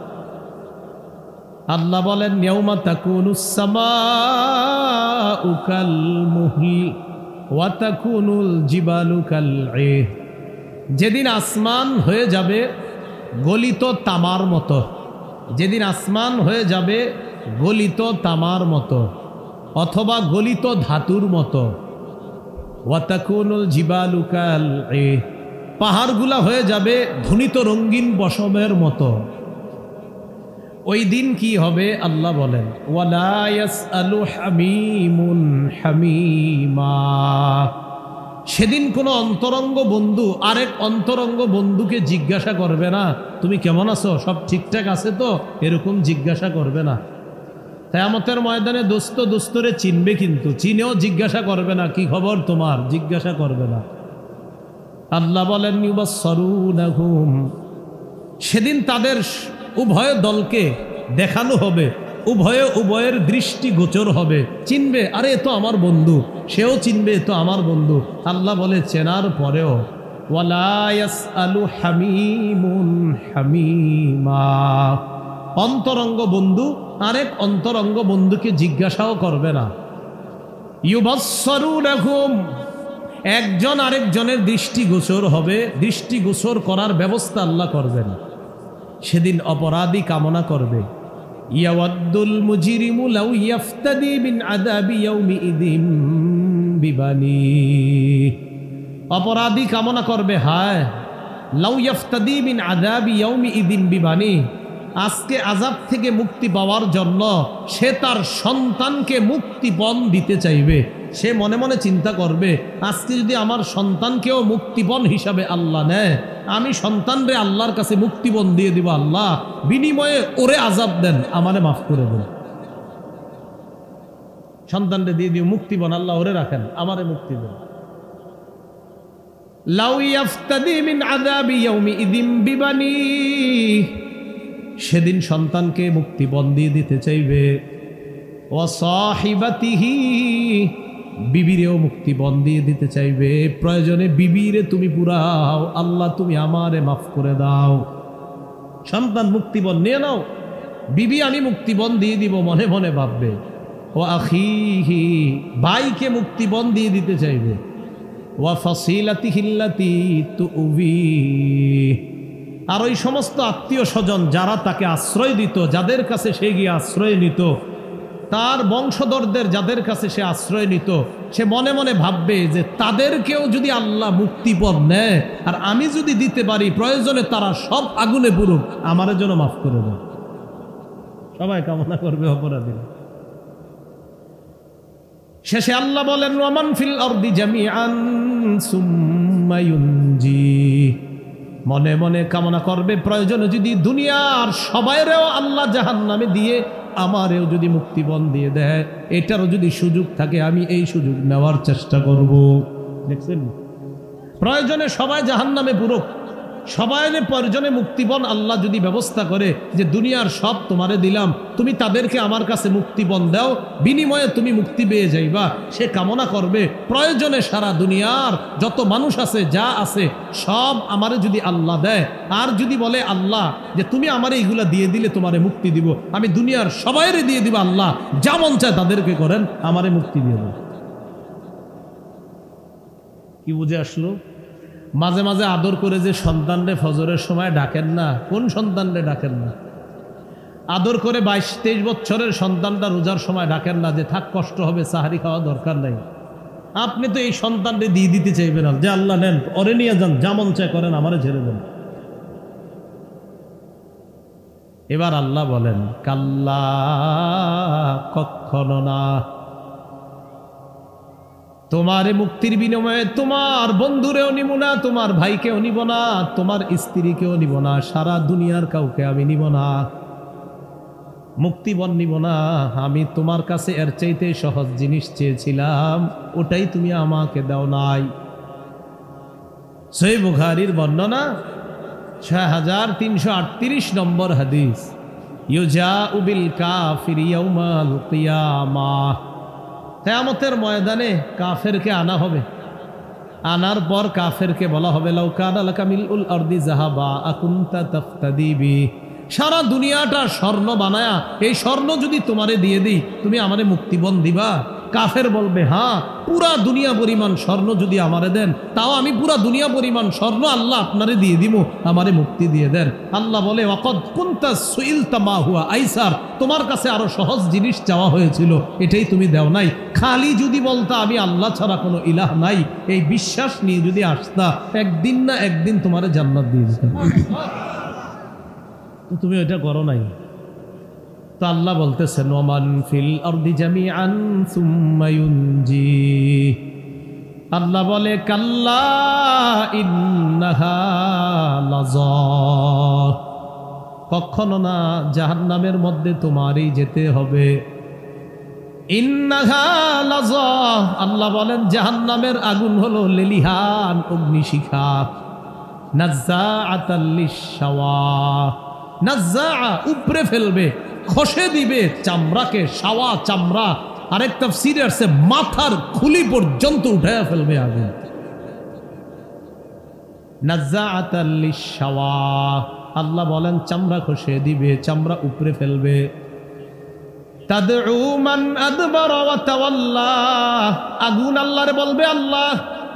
আল্লাহ বলেন ইয়াউমা তাকুনুস সামাউ কাল মুহল ওয়া তাকুনুল জিবালু কাল ইহ। যেদিন আসমান হয়ে যাবে গলিত তামার মতো, যেদিন আসমান হয়ে যাবে গলিত তামার মতো অথবা গলিত ধাতুর মতো, ওয়া তাকুনুল জিবালু কাল ইহ, পাহাড়গুলা হয়ে যাবে ধুনিত রঙিন পশমের মতো। ওই দিন কি হবে আল্লাহ বলেন ওয়ালা ইয়াসআলু হামিমুন হামিমা। সেদিন কোনো অন্তরঙ্গ বন্ধু আরেক অন্তরঙ্গ বন্ধুকে জিজ্ঞাসা করবে না তুমি কেমন আছো, সব ঠিকঠাক আছে তো, এরকম জিজ্ঞাসা করবে না। কিয়ামতের ময়দানে দোস্ত দোস্তরে চিনবে, কিন্তু চিনেও জিজ্ঞাসা করবে না কি খবর তোমার, জিজ্ঞাসা করবে না। আল্লাহ বলেন ইউবাসসারুনাহুম, সেদিন তাদের উভয় দলকে দেখানো হবে, উভয়ে উভয়ের দৃষ্টি গোচর হবে, চিনবে আরে এ তো আমার বন্ধু, সেও চিনবে এ তো আমার বন্ধু। আল্লাহ বলে চেনার পরেও ওয়ালা ইয়াসআলু হামিমুন হামিমা, অন্তরঙ্গ বন্ধু আরেক অন্তরঙ্গ বন্ধুকে জিজ্ঞাসাও করবে না। ইউবাসসারুনাহুম, একজন আরেকজনের দৃষ্টিগোচর হবে, দৃষ্টিগোচর করার ব্যবস্থা আল্লাহ করবেন। সেদিন অপরাধী কামনা করবে ইয়াওয়াদ্দুল মুজরিমু লাউ ইয়াফতাদি মিন আযাবি ইয়াউমিইযিন বিবানি, অপরাধী কামনা করবে হায় লাউ ইয়াফতাদি মিন আযাবি ইয়াউমিইযিন বিবানি, আজকে আযাব থেকে মুক্তি পাওয়ার জন্য সে তার সন্তানকে মুক্তিপণ দিতে চাইবে। সে মনে মনে চিন্তা করবে আজকে যদি আমার সন্তানকেও মুক্তিপণ হিসাবে আল্লাহ নেয়, আমি সন্তানরে আল্লাহর কাছে মুক্তিপণ দিয়ে দিব, আল্লাহ বিনিময়ে ওরে আযাব দেন, আমারে মাফ করে দেন। সন্তানরে দিয়ে দিও মুক্তিপণ, আল্লাহ ওরে রাখেন, আমারে মুক্তি দেন। লাউ ইয়াফতাদি মিন আযাবি ইয়াউমিইযিন বিবানি, সেদিন সন্তানকে মুক্তিপণ দিয়ে দিতে চাইবে। ওয়া সাহিবাতিহি, বিবিরেও মুক্তিপণ দিয়ে দিতে চাইবে। প্রয়োজনে বিবিরে তুমি পুরাও, আল্লাহ তুমি আমারে মাফ করে দাও। সন্তান মুক্তিপণ নিয়ে নাও, বিবি আমি মুক্তিপণ দিয়ে দিব মনে মনে ভাববে। ওয়া আখিহি, ভাইকে মুক্তিপণ দিয়ে দিতে চাইবে। ওয়া ফাসিলাতিহিল্লাতি তুউবি, আর ওই সমস্ত আত্মীয় স্বজন যারা তাকে আশ্রয় দিত, যাদের কাছে সে গিয়ে আশ্রয় নিত, তার বংশধরদের যাদের কাছে সে আশ্রয় নিত, সে মনে মনে ভাববে যে তাদেরকেও যদি আল্লাহ মুক্তিপণ নেয় আর আমি যদি দিতে পারি, প্রয়োজনে তারা সব আগুনে পুরুক, আমাদের জন্য মাফ করে দেয়। সবাই কামনা করবে অপরাধী। শেষে আল্লাহ বলেন ওয়ামান ফিল আরদি জামিআন সুম্মা ইউনজি, মনে মনে কামনা করবে প্রয়োজনে যদি দুনিয়ার সবাইরেও আল্লাহ জাহান্নামে দিয়ে আমারেও যদি মুক্তিপণ দিয়ে দেয়, এটারও যদি সুযোগ থাকে আমি এই সুযোগ নেওয়ার চেষ্টা করব। দেখছেন, প্রয়োজনে সবাই জাহান্নামে পুরুক, সবাইরে প্রয়োজনে মুক্তিপণ আল্লাহ যদি ব্যবস্থা করে যে দুনিয়ার সব তোমারে দিলাম, তুমি তাদেরকে আমার কাছে মুক্তিপণ দাও, বিনিময়ে তুমি মুক্তি পেয়ে যাইবা, সে কামনা করবে প্রয়োজনে সারা দুনিয়ার যত মানুষ আছে যা আছে সব আমারে যদি আল্লাহ দেয়, আর যদি বলে আল্লাহ যে তুমি আমারে এইগুলা দিয়ে দিলে তোমারে মুক্তি দিব, আমি দুনিয়ার সবাইরে দিয়ে দিব, আল্লাহ যা মন চায় তাদেরকে করেন, আমারে মুক্তি দিয়ে দেন। কি বুঝে আসলো? মাঝে মাঝে আদর করে যে সন্তানরে ফজরের সময় ডাকেন না, কোন সন্তানরে ডাকেন না? আদর করে 22-23 বছরের সন্তানটা রোজার সময় ডাকেন না যে থাক কষ্ট হবে, সাহারি খাওয়া দরকার নাই। আপনি তো এই সন্তানরে দিয়ে দিতে চাইবেন না যে আল্লাহ নেন, ওরে নিয়ে যান, যা মন চায় করেন, আমারে ছেড়ে দেন। এবার আল্লাহ বলেন কাল্লা, কখনো না, তোমার মুক্তির বিনিময়ে তোমার বন্ধুরেও নিব না, তোমার ভাইকেও নিব না, তোমার স্ত্রীকেও নিব না, সারা দুনিয়ার কাউকে আমি নিব না, মুক্তিপণ নিব না। আমি তোমার কাছে এর চাইতে সহজ জিনিস চেয়েছিলাম, ওটাই তুমি আমাকে দাও নাই। সহিহ বুখারীর বর্ণনা 6338 নম্বর হাদিস, ইউজাউ বিল কাফির ইয়াউমাল কিয়ামাহ, কিয়ামতের ময়দানে কাফেরকে আনা হবে। আনার পর কাফেরকে বলা হবে লাউ কানা লাকা মিলউল আরদি যাহাবা আকুনতা তাফতাদি বি, সারা দুনিয়াটা স্বর্ণ বানায়া এই স্বর্ণ যদি তোমারে দিয়ে দিই তুমি আমারে মুক্তিবন দিবা? কাফের বলবে হ্যাঁ, পুরা দুনিয়া পরিমাণ স্বর্ণ যদি আমারে দেন তাও আমি পুরা দুনিয়া পরিমাণ স্বর্ণ আল্লাহ আপনারে দিয়ে দিব, আমারে মুক্তি দিয়ে দেন। আল্লাহ বলে ওয়াকাদ কুনতা সুইলতা মা হুয়া আইসার, তোমার কাছে আরো সহজ জিনিস চাওয়া হয়েছিল, এটাই তুমি দাও নাই। খালি যদি বলতা আমি আল্লাহ ছাড়া কোনো ইলাহ নাই, এই বিশ্বাস নিয়ে যদি আসতা, একদিন না একদিন তোমারে জান্নাত দিয়ে দিতাম। তো তুমি ওইটা করো নাই। তো আল্লাহ বলতেছেন ওমান ফিল আরদি জামিআন সুম্মা ইউনজি, আল্লাহ বলে কাল্লা ইন্নাহা লাযা, কখনো না, জাহান্নামের মধ্যে তোমারই যেতে হবে। ইন্নাহা লাযা, আল্লাহ বলেন জাহান্নামের আগুন হলো লেলিহান অগ্নিশিখা। নাজ্জাআতাল লিশ-শাওয়া, নাজ্জাআ উপরে ফেলবে, খসে দিবে চামড়াকে, শাওয়া চামড়া, আরেক তাফসীরে আছে মাথার খুলি পর্যন্ত উঠায়া ফেলবে আগুন। নাজ্জাআতাল লিশ-শাওয়া, আল্লাহ বলেন চামড়া খসে দিবে, চামড়া উপরে ফেলবে। তাদউ মান আদবারা ওয়া তাওয়াল্লা, আগুন আল্লাহরে বলবে আল্লাহ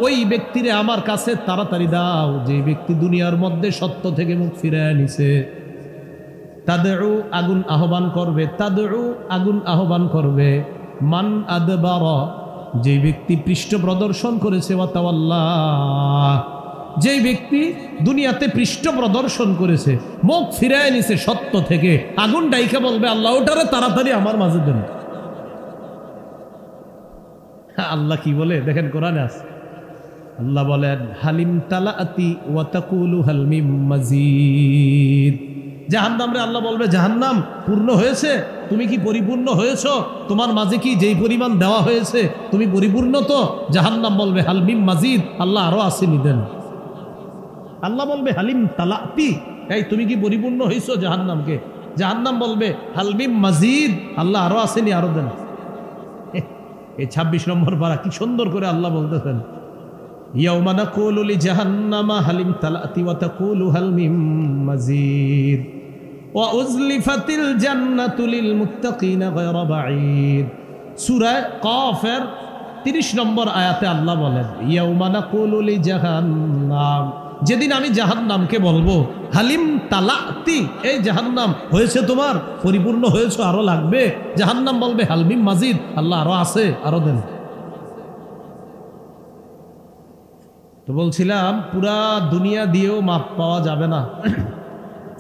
ওই ব্যক্তিরে আমার কাছে তাড়াতাড়ি দাও যে ব্যক্তি দুনিয়ার মধ্যে সত্য থেকে মুখ ফিরায় নিছে। তাদউ, আগুন আহ্বান করবে, তাদউ, আগুন আহ্বান করবে, মান আদবারা, যে ব্যক্তি পৃষ্ঠ প্রদর্শন করেছে, ওয়া তাওয়াল্লা, যে ব্যক্তি দুনিয়াতে পৃষ্ঠ প্রদর্শন করেছে, মুখ ফিরায় নিছে সত্য থেকে, আগুন ডাইকা বলবে আল্লাহ ওটারে তাড়াতাড়ি আমার মাঝে দেন। আল্লাহ কি বলে দেখেন কোরআনে আছে, আল্লাহ বলেন হালিম তালাআতি ওয়া তাকুলু হাল মিম মাজিদ। জাহান্নাম রে আল্লাহ বলবে জাহান্নাম পূর্ণ হয়েছে, তুমি কি পরিপূর্ণ হয়েছো? তোমার মাঝে কি যেই পরিমাণ দেওয়া হয়েছে তুমি পরিপূর্ণ তো? জাহান্নাম বলবে হাল মিম মাজিদ, আল্লাহ আরো আসেনি দেন। আল্লাহ বলবে হালিম তালাতি, এই তুমি কি পরিপূর্ণ হয়েছো জাহান্নামকে? জাহান্নাম বলবে হাল মিম মাজিদ, আল্লাহ আরো আসেনি, আরো দেন। এই 26 নম্বর পারা কি সুন্দর করে আল্লাহ বলতেছেন, ইয়াউমা নাকুলু লিজাহান্নামা হালিম তালাতি ওয়া তাকুলু হাল মিম মাজিদ ওয়া উজলিফাতিল জান্নাতু লিল মুত্তাকিনা গায়রা বাঈদ। সূরা কাফের 30 নম্বর আয়াতে আল্লাহ বলেন ইয়াউমা নাকুলু লিজাহান্নাম, যেদিন আমি জাহান্নামকে বলবো হালিম তালাতি, এই জাহান্নাম হয়েছে তোমার, পরিপূর্ণ হয়েছে, আরো লাগবে? জাহান্নাম বলবে হালমিম মাজিদ, আল্লাহ আরো আছে, আরো দেন। তো বলছিলাম পুরা দুনিয়া দিয়েও মাপ পাওয়া যাবে না।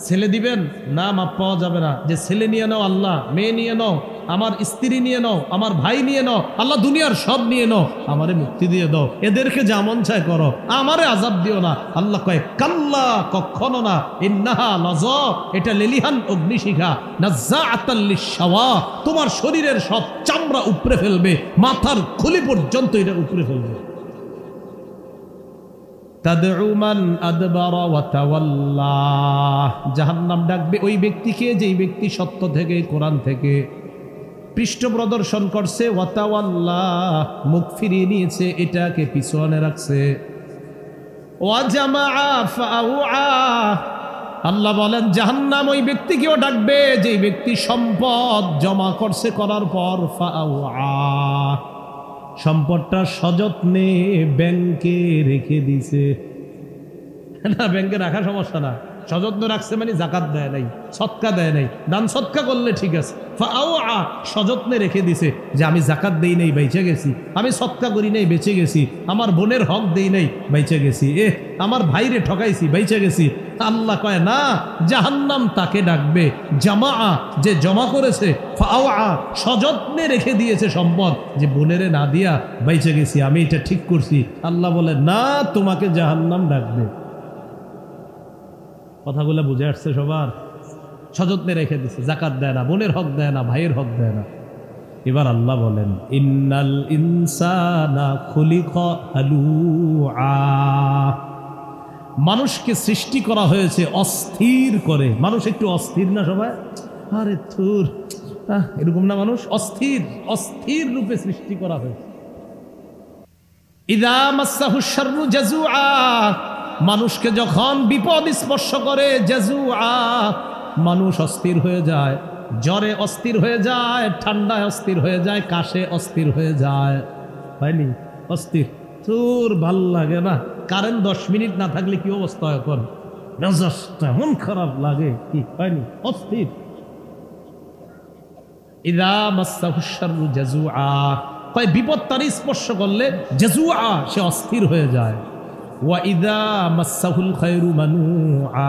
ছেলে দিবেন না, মাপ পাওয়া যাবে না। যে ছেলে নিয়ে নাও আল্লাহ, মেয়ে নিয়ে নাও, আমার স্ত্রী নিয়ে নাও, আমার ভাই নিয়ে নাও, আল্লাহ দুনিয়ার সব নিয়ে নাও, আমারে মুক্তি দিয়ে দাও, এদেরকে যেমন চায় করো, আমারে আযাব দিও না। আল্লাহ কয় কাল্লা, কখনো না, ইন্নাহা লাযা, এটা লেলিহান অগ্নিশিখা, নাজ্জাআতাল লিশ-শাওয়া, তোমার শরীরের সব চামড়া উপরে ফেলবে, মাথার খুলি পর্যন্ত এটা উপরে ফেলবে। তাদউ মান আদবারা ওয়া তাওয়াল্লা, জাহান্নাম ডাকবে ওই ব্যক্তিকে যেই ব্যক্তি সত্য থেকে, কোরআন থেকে পৃষ্ঠ প্রদর্শন করছে, ওয়া তাওয়াল্লা, মুখ ফিরিয়ে নিয়েছে, এটাকে পিছনে রাখছে। ওয়া জামাআ ফাআউআ, আল্লাহ বলেন জাহান্নাম ওই ব্যক্তিকেও ডাকবে যেই ব্যক্তি সম্পদ জমা করছে, করার পর ফাআউআ, সম্পদটা সযত্নে ব্যাংকে রেখে দিছে। না, ব্যাংকে রাখা সমস্যা না, সযত্ন রাখছে মানে জাকাত দেয় নাই, সৎকা দেয় নাই, দান সৎকা করলে ঠিক আছে। ফাআউআ, সযত্নে রেখে দিছে যে আমি জাকাত দেই নাই, বেঁচে গেছি, আমি সৎকা করি নাই, বেঁচে গেছি, আমার বোনের হক দেই নাই, বেঁচে গেছি, আমার ভাইরে ঠকাইছি, বেঁচে গেছি। আল্লাহ কয় না, জাহান্নাম তাকে ডাকবে জামাআ, যে জমা করেছে, ফাআউআ, সযত্নে রেখে দিয়েছে সম্পদ, যে বোনেরে না দিয়া বেঁচে গেছি, আমি এটা ঠিক করছি। আল্লাহ বলে না, তোমাকে জাহান্নাম ডাকবে। কথাগুলো বুঝে আসছে সবার? সযত্নে রেখে দিছে, জাকাত দেয় না, বোনের হক দেয় না, ভাইয়ের হক দেয় না। এবার আল্লাহ বলেন ইন্নাল ইনসানা খুলিকা হালুআ, মানুষকে সৃষ্টি করা হয়েছে অস্থির করে। মানুষ একটু অস্থির না সবাই? আরে থুর, এরকম না, মানুষ অস্থির, অস্থির রূপে সৃষ্টি করা হয়েছে। ইযা মাসসাহুশ শাররু জাজুআ, মানুষকে যখন বিপদ স্পর্শ করে, জাজুআ মানুষ অস্থির হয়ে যায়, জ্বরে অস্থির হয়ে যায়, ঠান্ডায় অস্থির হয়ে যায়, কাশে অস্থির হয়ে যায়, হয়নি? অস্থির তোর ভাল লাগে না, কারেন্ট 10 মিনিট না থাকলে কি অবস্থা হয়, এখন মেজাজটা এমন খারাপ লাগে, কি হয়নি? অস্থির। ইযা মাসসাহুশ শাররু জাজুআ, কয় বিপদ তার স্পর্শ করলে জাজুআ, সে অস্থির হয়ে যায়। ওয়া ইযা মাসসাহুল খায়রু মানুআ,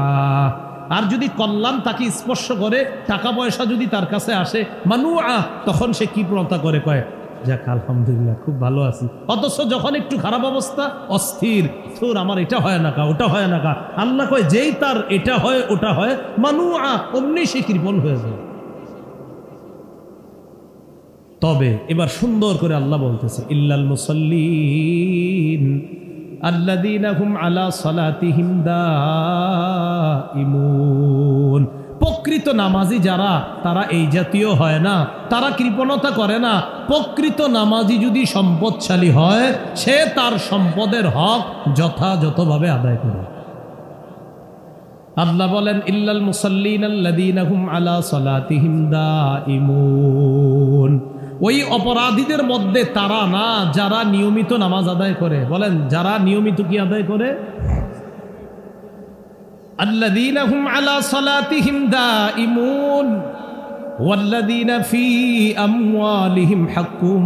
আর যদি কল্যাণ তাকে স্পর্শ করে, টাকা পয়সা যদি তার কাছে আসে, মানুআ, তখন সে কি প্রণতা করে, কয় যাক আলহামদুলিল্লাহ খুব ভালো আছি। অথচ যখন একটু খারাপ অবস্থা, অস্থির, তোর আমার এটা হয় না কা, ওটা হয় না কা। আল্লাহ কয় যেই তার এটা হয় ওটা হয়, মানুআ, অমনি সে কৃপণ হয়ে যায়। তবে এবার সুন্দর করে আল্লাহ বলতেছে, ইল্লাল মুসাল্লিন আল্লাযীনা হুম আলা সালাতিহিম দাঈমুন, প্রকৃত নামাজি যারা, তারা এই জাতীয় হয় না, তারা কৃপণতা করে না। প্রকৃত নামাজি যদি সম্পদশালী হয়, সে তার সম্পদের হক যথাযথভাবে আদায় করে। আল্লাহ বলেন, ইল্লাল মুসাল্লিন আল্লাযীনা হুম আলা সালাতিহিম দাঈমুন, ওই অপরাধীদের মধ্যে তারা না যারা নিয়মিত নামাজ আদায় করে। বলেন, যারা নিয়মিত কি আদায় করে? আল্লাযীনা হুম আলা সালাতিহিম দাঈমুন ওয়াল্লাযীনা ফী আমওয়ালিহিম হাক্কুম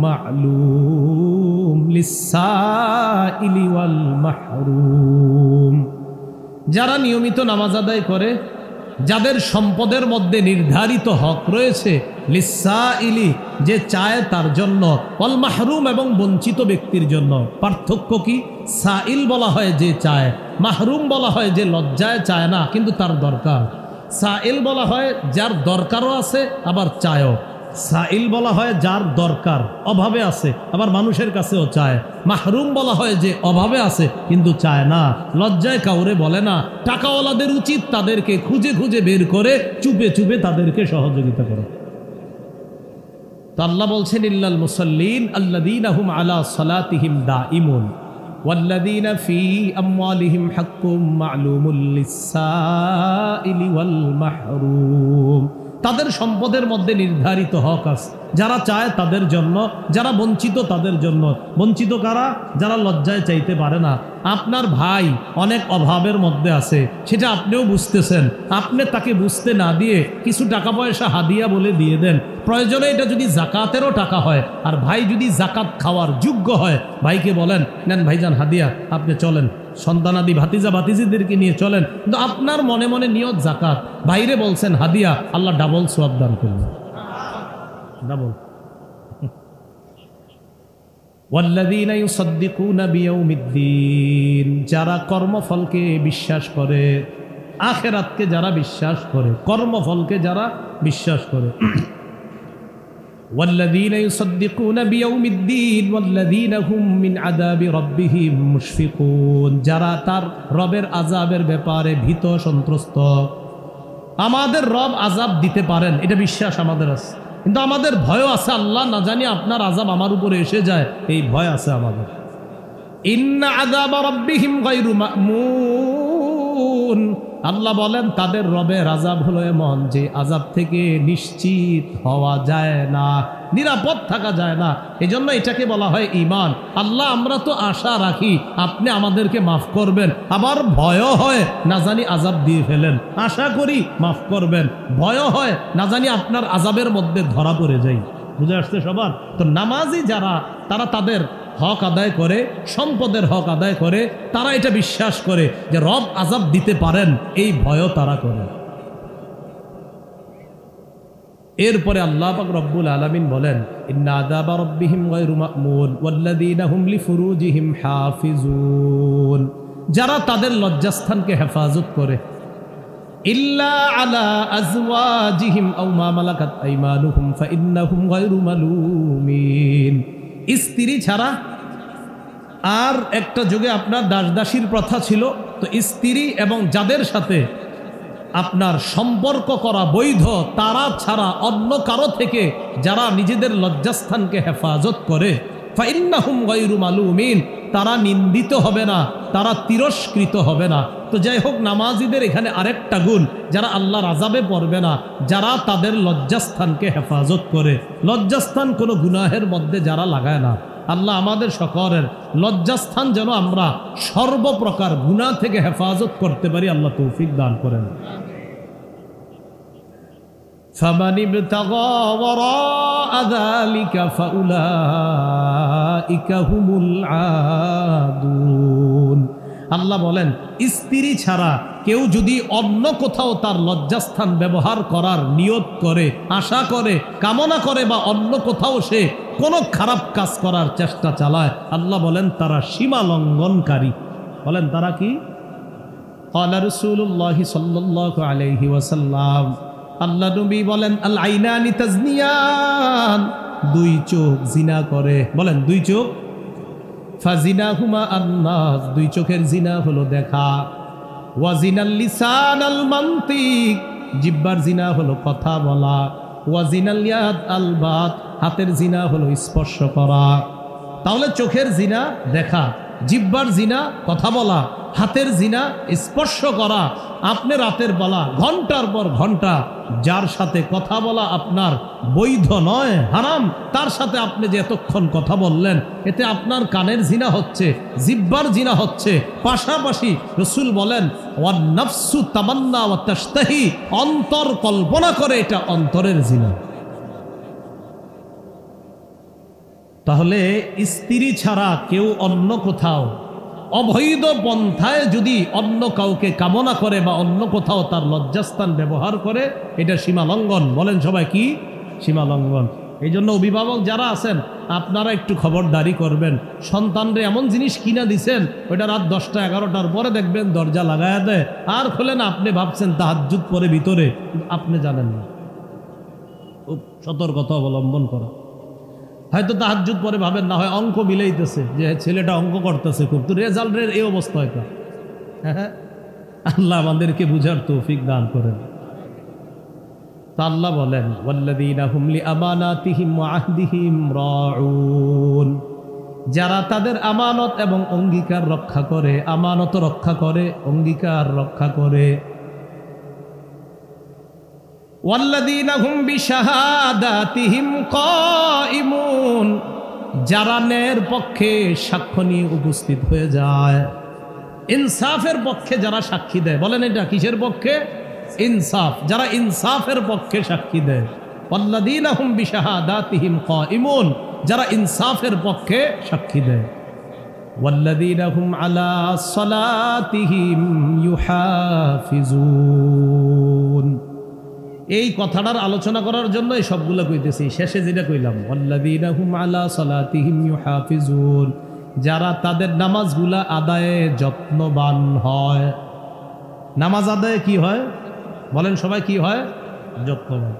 মা'লুম লিস-সাইলি ওয়াল মাহরুম, যারা নিয়মিত নামাজ আদায় করে, যাদের সম্পদের মধ্যে নির্ধারিত হক রয়েছে, লিস-সাইলি, যে চায় তার জন্য, ওয়াল মাহরুম, এবং বঞ্চিত ব্যক্তির জন্য। পার্থক্য কি? সাইল বলা হয় যে চায়, মাহরুম বলা হয় যে লজ্জায় চায় না কিন্তু তার দরকার। সাইল বলা হয় যার দরকারও আছে আবার চায়ও। সাইল বলা হয় যার দরকার, অভাবে আছে, আবার মানুষের কাছেও চায়। মাহরুম বলা হয় যে অভাবে আছে কিন্তু চায় না, লজ্জায় কাউরে বলে না। টাকাওয়ালাদের উচিত তাদেরকে খুঁজে খুঁজে বের করে চুপে চুপে তাদেরকে সহযোগিতা করে। তো আল্লাহ বলছেন, ইল্লাল মুসাল্লিন আল্লাযীনা হুম আলা সালাতিহিম দাঈমুন ওয়াল্লাযীনা ফী আমওয়ালিহিম হাক্কুম মা'লুমুল লিস-সাইলি ওয়াল মাহরুম, তাদের সম্পদের মধ্যে নির্ধারিত হক আছে, যারা চায় তাদের জন্য, যারা বঞ্চিত তাদের জন্য। বঞ্চিত কারা? যারা লজ্জায় চাইতে পারে না। আপনার ভাই অনেক অভাবের মধ্যে আছে, সেটা আপনিও বুঝতেছেন, আপনি তাকে বুঝতে না দিয়ে কিছু টাকা পয়সা হাদিয়া বলে দিয়ে দেন। প্রয়োজনে এটা যদি জাকাতেরও টাকা হয়, আর ভাই যদি জাকাত খাওয়ার যোগ্য হয়, ভাইকে বলেন, নেন ভাইজান হাদিয়া, আপনি চলেন, সন্তানাদি ভাতিজা ভাতিজিদেরকে নিয়ে চলেন, কিন্তু আপনার মনে মনে নিয়ত জাকাত, বাইরে বলছেন হাদিয়া, আল্লাহ ডাবল সওয়াব দান করবেন, ডাবল। ওয়াল্লাযীনা ইউসাদ্দিকুনা বিয়াউমিদ্দিন, যারা কর্মফলকে বিশ্বাস করে, আখিরাতকে যারা বিশ্বাস করে, কর্মফলকে যারা বিশ্বাস করে। ওয়াল্লাযীনা ইউসাদ্দিকুনা বিয়াউমিদ্দিন ওয়াল্লাযীনা হুম মিন আযাবি রাব্বিহিম মুশফিকুন, যারা তার রবের আযাবের ব্যাপারে ভীত সন্ত্রস্ত। আমাদের রব আযাব দিতে পারেন, এটা বিশ্বাস আমাদের আছে, কিন্তু আমাদের ভয় আছে, আল্লাহ না জানি আপনার আযাব আমার উপরে এসে যায়, এই ভয় আছে আমাদের। ইন্না আযাবা রাব্বিহিম গায়রু মা'মুন, আল্লাহ বলেন তাদের রবের আযাব হলো এমন যে আযাব থেকে নিশ্চিত হওয়া যায় না, নিরাপদ থাকা যায় না। এজন্য এটাকে বলা হয় ঈমান। আল্লাহ আমরা তো আশা রাখি আপনি আমাদেরকে মাফ করবেন, আবার ভয়ও হয় না জানি আযাব দিয়ে ফেলেন, আশা করি মাফ করবেন, ভয়ও হয় না জানি আপনার আযাবের মধ্যে ধরা পড়ে যাই। বুঝে আসছে সবার? তো নামাজি যারা, তারা তাদের হক আদায় করে, সম্পদের হক আদায় করে, তারা এটা বিশ্বাস করে যে রব আযাব দিতে পারেন, এই ভয়ও তারা করে। এরপরে আল্লাহ পাক রব্বুল আলামিন বলেন, ইন্না আযাবা রাব্বিহিম গায়রু মা'মুন ওয়াল্লাযীনা হুম লিফুরুজিহিম হাফিজুন, যারা তাদের লজ্জাস্থানকে হেফাজত করে, ইল্লা আলা আজওয়াজিহিম আও মা মালাকাত আইমানুহুম ফাইন্নাহুম গায়রু মালুমিন, স্ত্রী ছাড়া। আর একটা যুগে আপনার দাসদাসীর প্রথা ছিল, তো স্ত্রী এবং যাদের সাথে আপনার সম্পর্ক করা বৈধ, তারা ছাড়া অন্য কারো থেকে যারা নিজেদের লজ্জাস্থানকে হেফাজত করে, ফাইন্নাহুম গায়রু মালুমিন, তারা নিন্দিত হবে না, তারা তিরস্কৃত হবে না। তো যাই হোক, নামাজিদের এখানে আরেকটা গুণ, যারা আল্লাহর আযাবে পড়বে না, যারা তাদের লজ্জাস্থানকে হেফাজত করে, লজ্জাস্থান কোনো গুনাহের মধ্যে যারা লাগায় না। আল্লাহ আমাদের সকলের লজ্জাস্থান যেন আমরা সর্বপ্রকার গুনাহ থেকে হেফাজত করতে পারি, আল্লাহ তৌফিক দান করেন। فمن ابتغى وراء ذلك فأولئك هم العادون। আল্লাহ বলেন, স্ত্রী ছাড়া কেউ যদি অন্য কোথাও তার লজ্জাস্থান ব্যবহার করার নিয়ত করে, আশা করে, কামনা করে, বা অন্য কোথাও সে কোনো খারাপ কাজ করার চেষ্টা চালায়, আল্লাহ বলেন তারা সীমা লঙ্ঘনকারী। বলেন তারা কি? ক্বালা রাসূলুল্লাহ সাল্লাল্লাহু আলাইহি ওয়াসাল্লাম, আল্লাহ নবী বলেন, আল আইনানি তাজনিয়ান, দুই চোখ জিনা করে। বলেন দুই চোখ, ফাজিনাহুমা আন্নাস, দুই চোখের জিনা হলো দেখা। ওয়াজিনাল লিসান আল মানতিক, জিহ্বার জিনা হলো কথা বলা। ওয়াজিনাল ইয়াদ আল বাত, হাতের জিনা হলো স্পর্শ করা। তাহলে চোখের জিনা দেখা, জিহ্বার জিনা কথা বলা, হাতের জিনা স্পর্শ করা। আপনি রাতের বেলা ঘন্টার পর ঘন্টা যার সাথে কথা বলা আপনার বৈধ নয়, হারাম, তার সাথে আপনি যে এতক্ষণ কথা বললেন, এতে আপনার কানের জিনা হচ্ছে, জিহ্বার জিনা হচ্ছে। পাশাপাশি রাসূল বলেন, ওয়ান নাফসু তামান্না ওয়া তাশতাহি, অন্তর কল্পনা করে, এটা অন্তরের জিনা। তাহলে স্ত্রী ছাড়া কেউ অন্য কোথাও অবৈধ পন্থায় যদি অন্য কাউকে কামনা করে বা অন্য কোথাও তার লজ্জাস্থান ব্যবহার করে, এটা সীমা লঙ্ঘন। বলেন সবাই কি? সীমা লঙ্ঘন। এই জন্য অভিভাবক যারা আছেন, আপনারা একটু খবরদারি করবেন। সন্তানরে এমন জিনিস কিনা দিছেন, ওইটা রাত 10টা 11টার পরে দেখবেন দরজা লাগায়া দেয়, আর খোলে না। আপনি ভাবছেন তাহাজ্জুদ পরে ভিতরে, আপনি জানেন না। খুব সতর্কতা অবলম্বন করা। হয়তো তাহাজ্জুদ পরে ভাবেন না হয় অঙ্ক মিলাইতেছে, যে ছেলেটা অঙ্ক করতেছে খুব, তো রেজাল্টের এই অবস্থা হয়তো। হ্যাঁ, আল্লাহ আমাদেরকে বুঝার তৌফিক দান করেন। তা আল্লাহ বলেন, ওয়াল্লাযীনা হুম লিআমানাতিহিম ওয়া আহদিহিম রাউন, যারা তাদের আমানত এবং অঙ্গীকার রক্ষা করে, আমানত রক্ষা করে, অঙ্গীকার রক্ষা করে। ওয়াল্লাযীনা হুম বিশাহাদাতিহিম কায়িমুন, যারা ন্যায়ের পক্ষে সাক্ষ্য নিয়ে উপস্থিত হয়ে যায়, ইনসাফের পক্ষে যারা সাক্ষী দেয়। বলেন এটা কিসের পক্ষে? ইনসাফ। যারা ইনসাফের পক্ষে সাক্ষী দেয়। ওয়াল্লাযীনা হুম বিশাহাদাতিহিম কায়িমুন, যারা ইনসাফের পক্ষে সাক্ষী দেয়। ওয়াল্লাযীনা হুম আলা সালাতিহিম ইউহাফিজুন। এই কথাটার আলোচনা করার জন্য এই সবগুলো কইতেছি। শেষে যেটা কইলাম, ওয়াল্লাযীনা হুম আলা সালাতিহিম ইউহাফিজুন, যারা তাদের নামাজগুলা আদায়ে যত্নবান হয়। নামাজ আদায়ে কি হয়? বলেন সবাই কি হয়? যত্নবান।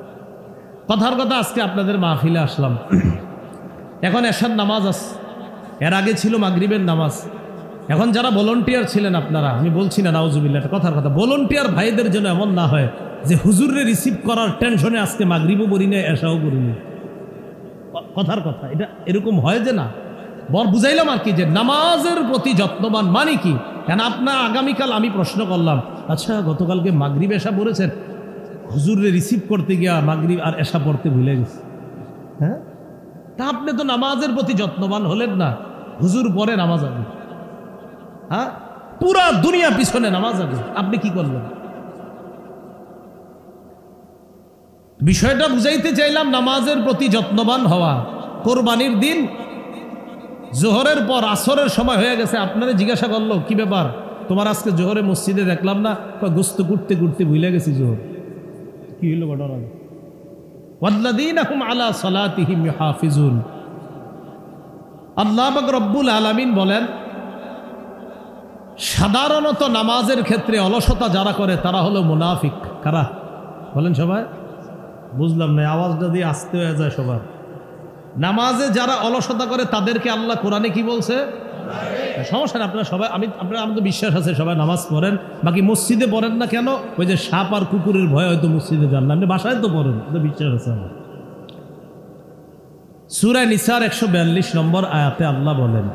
কথার কথা, আজকে আপনাদের মাহফিলে আসলাম, এখন এশার নামাজ আছে, এর আগে ছিল মাগরিবের নামাজ। এখন যারা ভলান্টিয়ার ছিলেন আপনারা, আমি বলছি না নাউজুবিল্লাহ, কথার কথা, ভলান্টিয়ার ভাইদের জন্য এমন না হয় যে হুজুরে রিসিভ করার টেনশনে আজকে মাগরিবও করি না, এশাও করি না। কথার কথা, এটা এরকম হয় যে না, বুঝাইলাম আর কি, যে নামাজের প্রতি যত্নবান মানে কি। কেন আপনার আগামীকাল আমি প্রশ্ন করলাম, আচ্ছা গতকালকে মাগরিব এশা পড়েছেন, হুজুরে রিসিভ করতে গিয়া মাগরিব আর এশা পড়তে ভুলে গেছে। হ্যাঁ, তা আপনি তো নামাজের প্রতি যত্নবান হলেন না। হুজুর পরে নামাজ আগে, হ্যাঁ, পুরা দুনিয়া পিছনে নামাজ আগে, আপনি কি করলেন? বিষয়টা বুঝাইতে চাইলাম, নামাজের প্রতি যত্নবান হওয়া। কোরবানির দিন জোহরের পর আসরের সময় হয়ে গেছে, আপনারা জিজ্ঞাসা করলো কি ব্যাপার তোমার, আজকে জোহরে মসজিদে দেখলাম না, গোস্ত কুটতে কুটতে ভুলে গেছি জোহর। কি হইল ঘটনা? ওয়াল্লাযীনা হুম আলা সালাতিহিম ইউহাফিজুন। আল্লাহ পাক রব্বুল আলামিন বলেন, সাধারণত নামাজের ক্ষেত্রে অলসতা যারা করে তারা হলো মুনাফিক। কারা? বলেন সবাই। বুঝলাম না, আওয়াজটা দিয়ে আসতে হয়ে যায় সবার। নামাজে যারা অলসতা করে তাদেরকে আল্লাহ কোরআনে কি বলছে? সমস্যা না, আপনারা সবাই, আপনারা আমাদের বিশ্বাস আছে সবাই নামাজ পড়েন, বাকি মসজিদে পড়েন না কেন? ওই যে সাপ আর কুকুরের ভয় হয়তো মসজিদে যান না, আপনি বাসায় তো পড়েন, বিশ্বাস আছে আমার। সূরা নিসার 142 নম্বর আয়াতে আল্লাহ বলেন,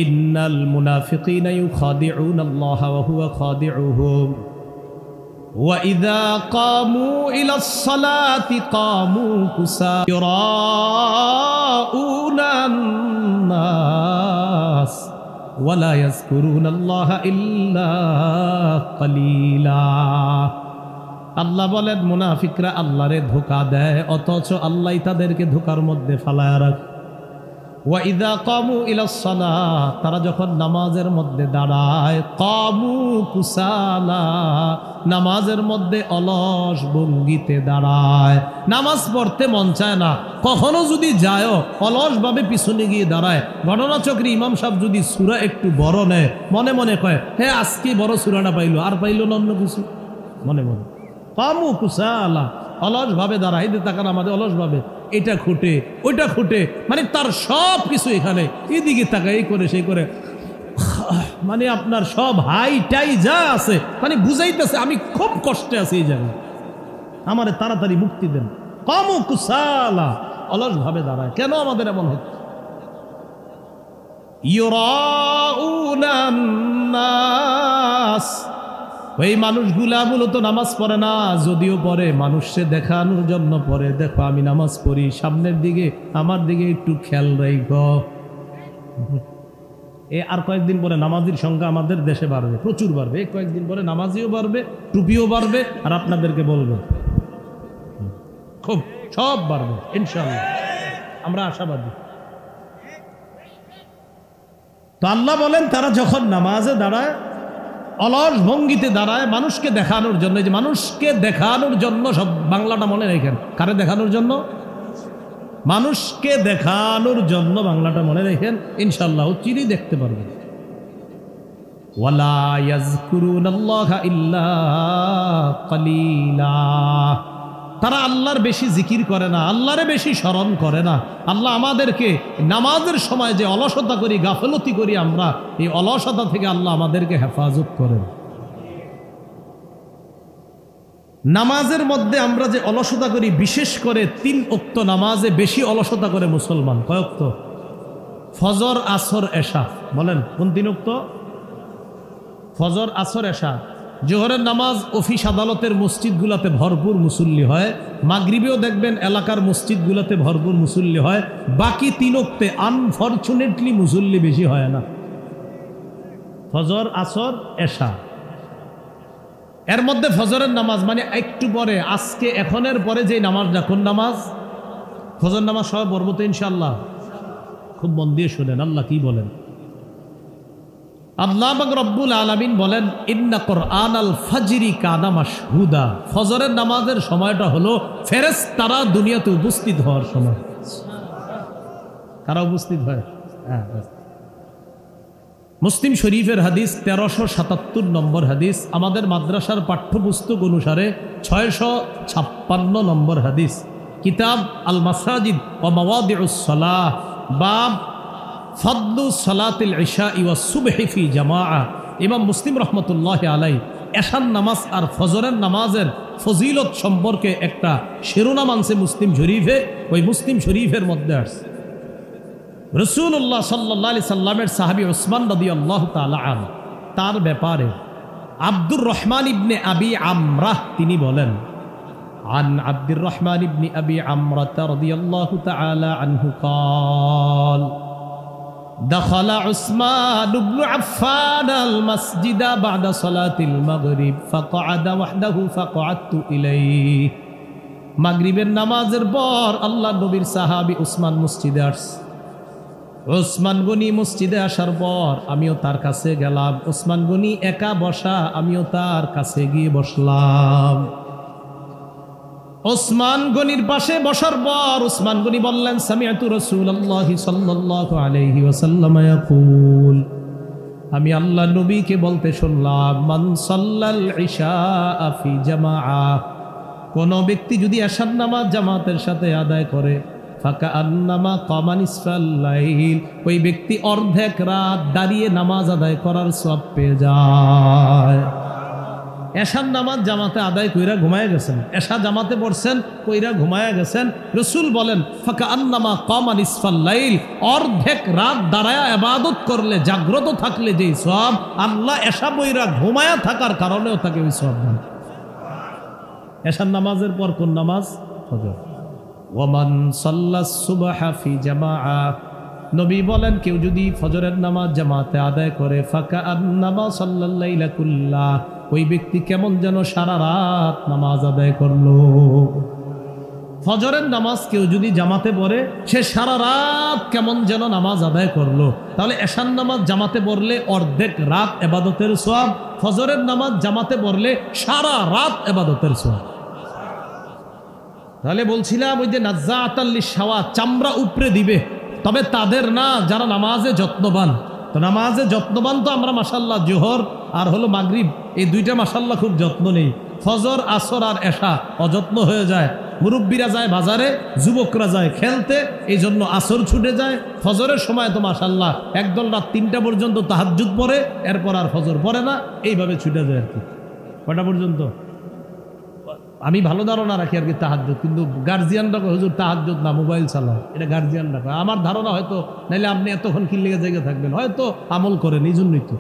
ইন্নাল মুনাফিকিনা ইউখাদিউনাল্লাহা ওয়া হুয়া খাদিউহুম ওয়া ইযা কামু ইলাস সালাতি কামু কুসা ইরাউনান নাস ওয়া লা ইয়াযকুরুনাল্লাহা ইল্লা কালিলা। আল্লাহ বলেন মুনাফিকরা আল্লাহরে ধোঁকা দেয়, অথচ আল্লাহ তাদেরকে ধোঁকার মধ্যে ফালায়া রাখে। ওয়া ইযা কামু ইলাস সালাত, তারা যখন নামাজের মধ্যে দাঁড়ায়, কামু কুসালা, নামাজের মধ্যে অলস ভঙ্গিতে দাঁড়ায়। নামাজ পড়তে মন চায় না, কখনো যদি যায় অলসভাবে পিছনে গিয়ে দাঁড়ায়। ঘটনাচক্রে ইমাম সাহেব যদি সূরা একটু বড় নেয়, মনে মনে কয় হ্যাঁ আজকে বড় সূরাটা পাইলো, আর পাইলো না অন্য কিছু, মনে মনে কামু কুসালা, অলস ভাবে দাঁড়ায়। তাকান আমাদের অলস ভাবে এটা খুঁটে ওইটা খুঁটে, মানে তার সব কিছু এখানে এদিকে তাকায়, এই করে সেই করে, মানে আপনার সব হাইটাই যা আছে মানে বুঝাইতেছে আমি খুব কষ্টে আছি এই জায়গায়, আমারে তাড়াতাড়ি মুক্তি দেন। কামু কুসালা, অলস ভাবে দাঁড়ায়। কেন আমাদের এমন হচ্ছে? ইউরাউনান নাস, ওই মানুষগুলা মূলত নামাজ পড়ে না, যদিও পড়ে মানুষকে দেখানোর জন্য পড়ে, দেখো আমি নামাজ পড়ি, সামনের দিকে আমার দিকে একটু খেয়াল রাখো। আর কয়েকদিন পরে নামাজির সংখ্যা আমাদের দেশে বাড়বে, প্রচুর বাড়বে। কয়েকদিন পরে নামাজিও বাড়বে, টুপিও বাড়বে, আর আপনাদেরকে বলবো খুব সব বাড়বে ইনশাআল্লাহ, আমরা আশাবাদী। তো আল্লাহ বলেন তারা যখন নামাজে দাঁড়ায়, অলস ভঙ্গিতে দাঁড়ায়, মানুষকে দেখানোর জন্য। যে মানুষকে দেখানোর জন্য, সব বাংলাটা মনে রেখেন, কারে দেখানোর জন্য? মানুষকে দেখানোর জন্য বাংলাটা মনে রেখেন, ইনশাআল্লাহ চিরই দেখতে পারবেন। ওয়ালা ইয়াযকুরুনাল্লাহা ইল্লা কালিলা, তারা আল্লাহর বেশি জিকির করে না, আল্লাহরে বেশি স্মরণ করে না। আল্লাহ আমাদেরকে নামাজের সময় যে অলসতা করি, গাফলতি করি আমরা, এই অলসতা থেকে আল্লাহ আমাদেরকে হেফাজত করেন। নামাজের মধ্যে আমরা যে অলসতা করি, বিশেষ করে 3 ওয়াক্ত নামাজে বেশি অলসতা করে মুসলমান। কয় ওয়াক্ত? ফজর, আসর, এশা। বলেন কোন 3 ওয়াক্ত? ফজর, আসর, এশা। জোহরের নামাজ অফিস আদালতের মসজিদগুলোতে ভরপুর মুসল্লি হয়, মাগরিবেও দেখবেন এলাকার মসজিদগুলোতে ভরপুর মুসল্লি হয়। বাকি 3 ওয়াক্তে আনফরচুনেটলি মুসল্লি বেশি হয় না। ফজর, আসর, এশা, এর মধ্যে ফজরের নামাজ মানে একটু পরে, আজকে এখনের পরে যে নামাজটা, কোন নামাজ? ফজর নামাজ সবাই পড়ব তো ইনশাআল্লাহ। খুব মন দিয়ে শুনেন আল্লাহ কি বলেন। আল্লাহ পাক রব্বুল আলামিন বলেন, ইন্না কুরআনাল ফাজরি কানা মাশহুদা, ফজরের নামাজের সময়টা হলো ফেরেশতারা দুনিয়াতে উপস্থিত হওয়ার সময়। কারা উপস্থিত হয়? মুসলিম শরীফের হাদিস 1377 নম্বর হাদিস, আমাদের মাদ্রাসার পাঠ্যপুস্তক অনুসারে 656 নম্বর হাদিস, কিতাব আল মাসাজিদ ওয়া মাওয়াদিউস সালাহ, বাব ফাদলু সালাতিল ইশা ওয়া সুবহি ফি জামাআ। ইমাম মুসলিম রাহমাতুল্লাহি আলাইহি এশার নামাজ আর ফজরের নামাজের ফজিলত সম্পর্কে একটা শিরোনাম আনছে মুসলিম শরীফে। ওই মুসলিম শরীফের মধ্যে আছে রাসূলুল্লাহ সাল্লাল্লাহু আলাইহি সাল্লামের সাহাবী উসমান রাদিয়াল্লাহু তাআলা আনহু, তার ব্যাপারে আব্দুর রহমান ইবনে আবি আমরাহ তিনি বলেন, আন আব্দুর রহমান ইবনে আবি আমরাহ রাদিয়াল্লাহু তাআলা আনহু قال دخل عثمان بن عفان المسجد بعد صلاة المغرب فقعد وحده فقعدت إليه। মাগরিবের নামাজের পর আল্লাহ নবীর সাহাবী উসমান মসজিদে আসছে। উসমান গনি মসজিদে আসার পর আমিও তার কাছে গেলাম। উসমান গনি একা বসা, আমিও তার কাছে গিয়ে বসলাম। উসমান গনির পাশে বসার পর উসমান গনি বললেন, সামিআতু রাসূলুল্লাহি সাল্লাল্লাহু আলাইহি ওয়াসাল্লাম ইয়াকুল, আমি আল্লাহ নবীকে বলতে শুনলাম, মান সাল্লাল ইশা ফি জামাআ, কোন ব্যক্তি যদি এশার নামাজ জামাতের সাথে আদায় করে, ফাকান্নামা কামা নিসফাল লাইল, ওই ব্যক্তি অর্ধেক রাত দাঁড়িয়ে নামাজ আদায় করার সওয়াব পেয়ে যায়। এশার নামাজ জামাতে আদায় কইরা ঘুমায় গেছেন, এশা জামাতে পড়ছেন, কইরা ঘুমায় গেছেন। রসুল বলেন ফাকা আন্নামা কামা নিসফাল লাইল, অর্ধেক রাত দাঁড়ায়া ইবাদত করলে, জাগ্রত থাকলে যেই সওয়াব, আল্লাহ এশা বইরা ঘুমায়া থাকার কারণেও তাকে ওই সওয়াব দেন। এশার নামাজের পর কোন নামাজ? ফজর। ওয়ামান সাল্লাস সুবহা ফি জামাআ, নবী বলেন কেউ যদি ফজরের নামাজ জামাতে আদায় করে, ফাকা আন্নামা সাল্লাল লাইলা কুল্লাহ, ওই ব্যক্তি কেমন যেন সারা রাত নামাজ আদায় করলো। ফজরের নামাজ কেউ যদি জামাতে পড়ে, সে সারা রাত কেমন যেন নামাজ আদায় করলো। তাহলে এশার নামাজ জামাতে পড়লে অর্ধেক রাত ইবাদতের সওয়াব, ফজরের নামাজ জামাতে পড়লে সারা রাত ইবাদতের সওয়াব। তাহলে বলছিলাম ওই যে নাজ্জাআতাল লিশাওয়া, চামড়া উপরে দিবে, তবে তাদের না যারা নামাজে যত্নবান। তো নামাজে যত্নবান তো আমরা মাশাআল্লাহ জোহর আর হলো মাগরিব, এই দুইটা মাশাআল্লাহ খুব যত্ন নেই। ফজর, আসর আর এশা অযত্ন হয়ে যায়। মুরব্বীরা যায় বাজারে, যুবকরা যায় খেলতে, এই জন্য আসর ছুটে যায়। ফজরের সময় তো মাশাআল্লাহ একদল রাত 3টা পর্যন্ত তাহাজ্জুদ পড়ে, এরপর আর ফজর পড়ে না, এইভাবে ছুটে যায় আর কি। কটা পর্যন্ত? আমি ভালো ধারণা রাখি আর কি তাহাজ্জুদ, কিন্তু গার্জিয়ানরা হুজুর তাহাজ্জুদ না, মোবাইল চালায়, এটা গার্জিয়ানরা। আমার ধারণা হয়তো, নাইলে আপনি এতক্ষণ কি লেগে জায়গা থাকবেন, হয়তো আমল করেন, এই জন্যই তো।